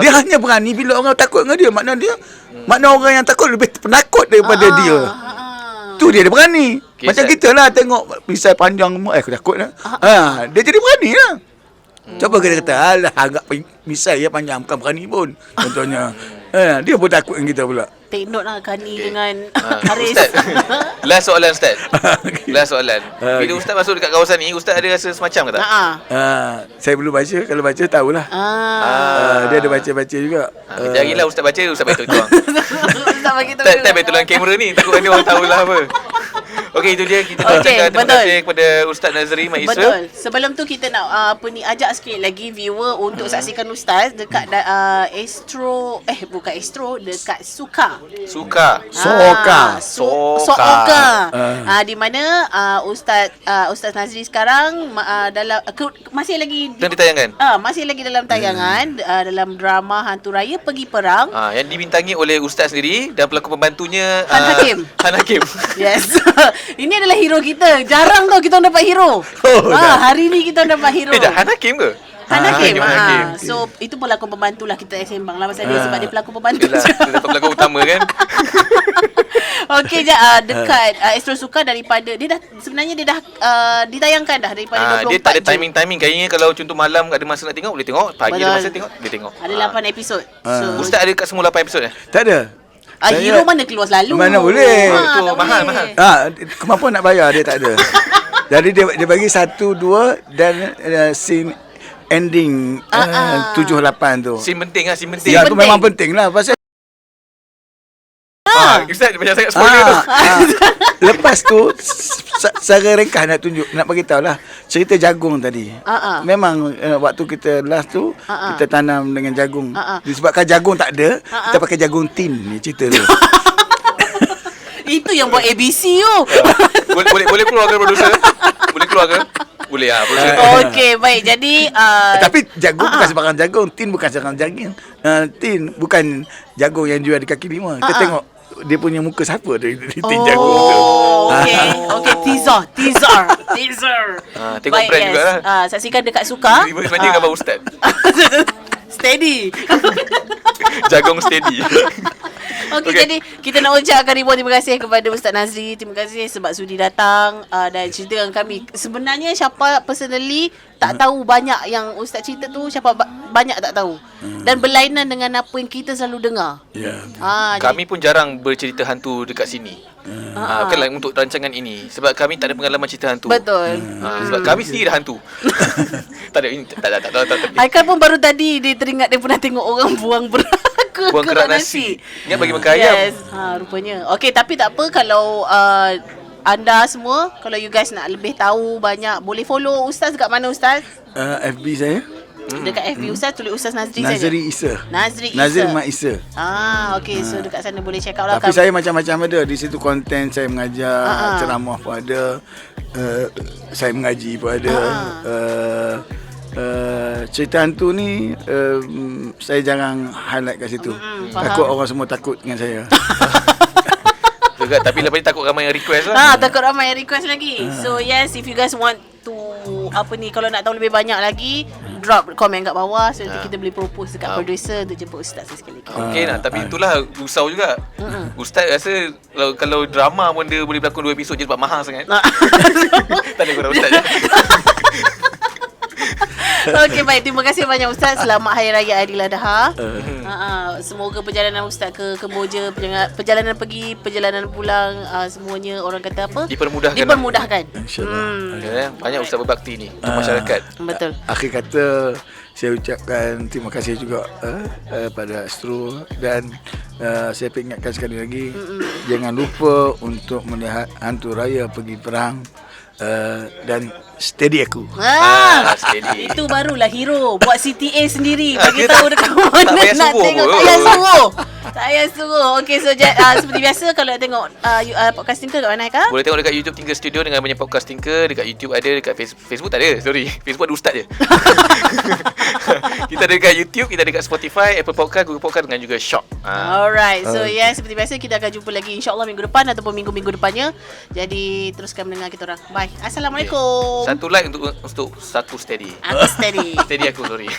Dia hanya berani bila orang takut dengan dia. Makna orang yang takut lebih penakut daripada dia. Tu dia berani. Macam kita lah tengok pisau panjang aku takut lah. Dia jadi berani lah. Coba kita kata alah agak misai ya panjang bukan berani pun contohnya. Dia pun takut dengan kita pula. Take note lah Kani dengan Haris. Ustaz. Last soalan Ustaz. Last soalan. Bila Ustaz masuk dekat kawasan ni, Ustaz ada rasa semacam ke tak? Saya belum baca. Kalau baca tahulah. Dia ada baca-baca juga. Jadilah Ustaz baca, Ustaz bagi tahu orang. Ustaz bagi tahu. Tak bagi tolong kamera ni. Takut nanti orang tahulah apa. Okey, itu dia kita ucapkan terima kasih kepada Ustaz Nazri Mak Isra. Betul. Sebelum tu kita nak ajak sikit lagi viewer untuk saksikan Ustaz dekat bukan Astro, dekat Soka. Di mana Ustaz Nazri sekarang masih lagi ditayangkan. Masih lagi dalam tayangan dalam drama Hantu Raya Pergi Perang. Yang dibintangi oleh Ustaz sendiri dan pelakon pembantunya Han Hakim. Yes. Ini adalah hero kita. Jarang tau kita dapat hero. Hari ni kita dapat hero. Dah Han Hakim ke? Han Hakim. So itu pelakon pembantu lah kita sembang lah pasal dia sebab dia pelakon pembantu. Dia dapat pelakon utama kan. Okey dekat Astro Suka daripada dia dah sebenarnya dia dah ditayangkan dah daripada 24 dia tak ada timing kayaknya kalau contoh malam ada masa nak tengok boleh tengok, pagi ada masa tengok boleh tengok. Ada 8 episod. So Ustaz ada kat semua 8 episod Tak ada. hero mana keluar selalu. Mana boleh. Betul, mahal. Kemampuan nak bayar dia tak ada. Jadi dia bagi 1, 2 dan scene ending 7, 8 tu. Scene penting. Ya, tu memang penting lah. Pasal Ustaz macam sangat spoiler tu. Lepas tu secara ringkas nak bagi tahu lah cerita jagung tadi. Memang waktu kita last tu kita tanam dengan jagung. Disebabkan jagung tak ada, kita pakai jagung tin ni cerita tu. Itu yang buat ABC tu. Boleh keluar ke producer? Boleh keluar ke? Boleh lah producer. Okey, baik. Jadi tapi jagung bukan sebarang jagung, tin bukan sebarang jagung. Tin bukan jagung yang jual di kaki lima. Kita tengok dia punya muka siapa di tin jagung tu. Okey, teaser. Tengok brand jugalah. Saksikan dekat Suka. Sebenarnya gambar Ustaz. Steady. Jagung steady. Okey, jadi kita nak ucapkan ribuan terima kasih kepada Ustaz Nazri. Terima kasih sebab sudi datang dan cerita dengan kami. Sebenarnya Syafa personally tak tahu banyak yang Ustaz cerita tu. Syafa banyak tak tahu. Dan berlainan dengan apa yang kita selalu dengar. Kami pun jarang bercerita hantu dekat sini. Bukanlah untuk rancangan ini. Sebab kami tak ada pengalaman cerita hantu. Betul. Sebab kami sendiri dah hantu. Tak ada. Haikal pun baru tadi dia teringat dia pernah tengok orang buang kerak nasi. Ingat bagi makan ayam. Yes. Rupanya. Okey, tapi tak apa kalau anda semua, kalau you guys nak lebih tahu banyak, boleh follow Ustaz dekat mana Ustaz? FB saya. Dekat FB Ustaz tulis Ustaz Nazri saja. Nazri Mak Isra. Okey, so dekat sana boleh check out lah. Tapi saya macam-macam ada di situ, konten saya mengajar, ceramah pun ada, saya mengaji pun ada. Cerita hantu ni saya jarang highlight kat situ. Takut orang semua takut dengan saya. Juga, tapi lepas ni takut ramai yang request lah. Takut ramai yang request lagi. So yes, if you guys want to kalau nak tahu lebih banyak lagi, drop komen kat bawah. So nanti kita boleh propose dekat producer untuk jemput Ustaz sekali lagi. Okey nak, tapi itulah risau juga. Ustaz rasa kalau drama pun dia boleh berlakon 2 episod je sebab mahal sangat. Tak ada korang Ustaz je. Okey, baik. Terima kasih banyak Ustaz. Selamat Hari Raya Aidiladha. Semoga perjalanan Ustaz ke Kemboja, perjalanan pergi, perjalanan pulang, semuanya orang kata apa? Dipermudahkan. InsyaAllah. Banyak ustaz berbakti ni untuk masyarakat. Betul. Akhir kata saya ucapkan terima kasih juga pada Astro dan saya ingatkan sekali lagi jangan lupa untuk melihat hantu raya pergi perang dan steady aku. Steady. Itu barulah hero. Buat CTA sendiri. Bagi tahu dekat mana payah nak suruh tengok. pun. Tak payah suruh. Tak payah suruh. Okay, so seperti biasa kalau nak tengok podcast Tinker kat mana Haikal? Boleh tengok dekat YouTube Tinker Studio dengan banyak podcast Tinker. Dekat YouTube ada, dekat Facebook tak ada. Sorry, Facebook ada ustaz je. Kita ada dekat YouTube, kita ada dekat Spotify, Apple Podcast, Google Podcast dengan juga Shock. Alright, so seperti biasa kita akan jumpa lagi insyaAllah minggu depan ataupun minggu-minggu depannya. Jadi teruskan mendengar kita orang. Bye. Assalamualaikum. Satu like untuk satu steady. Aku steady. Steady aku, sorry.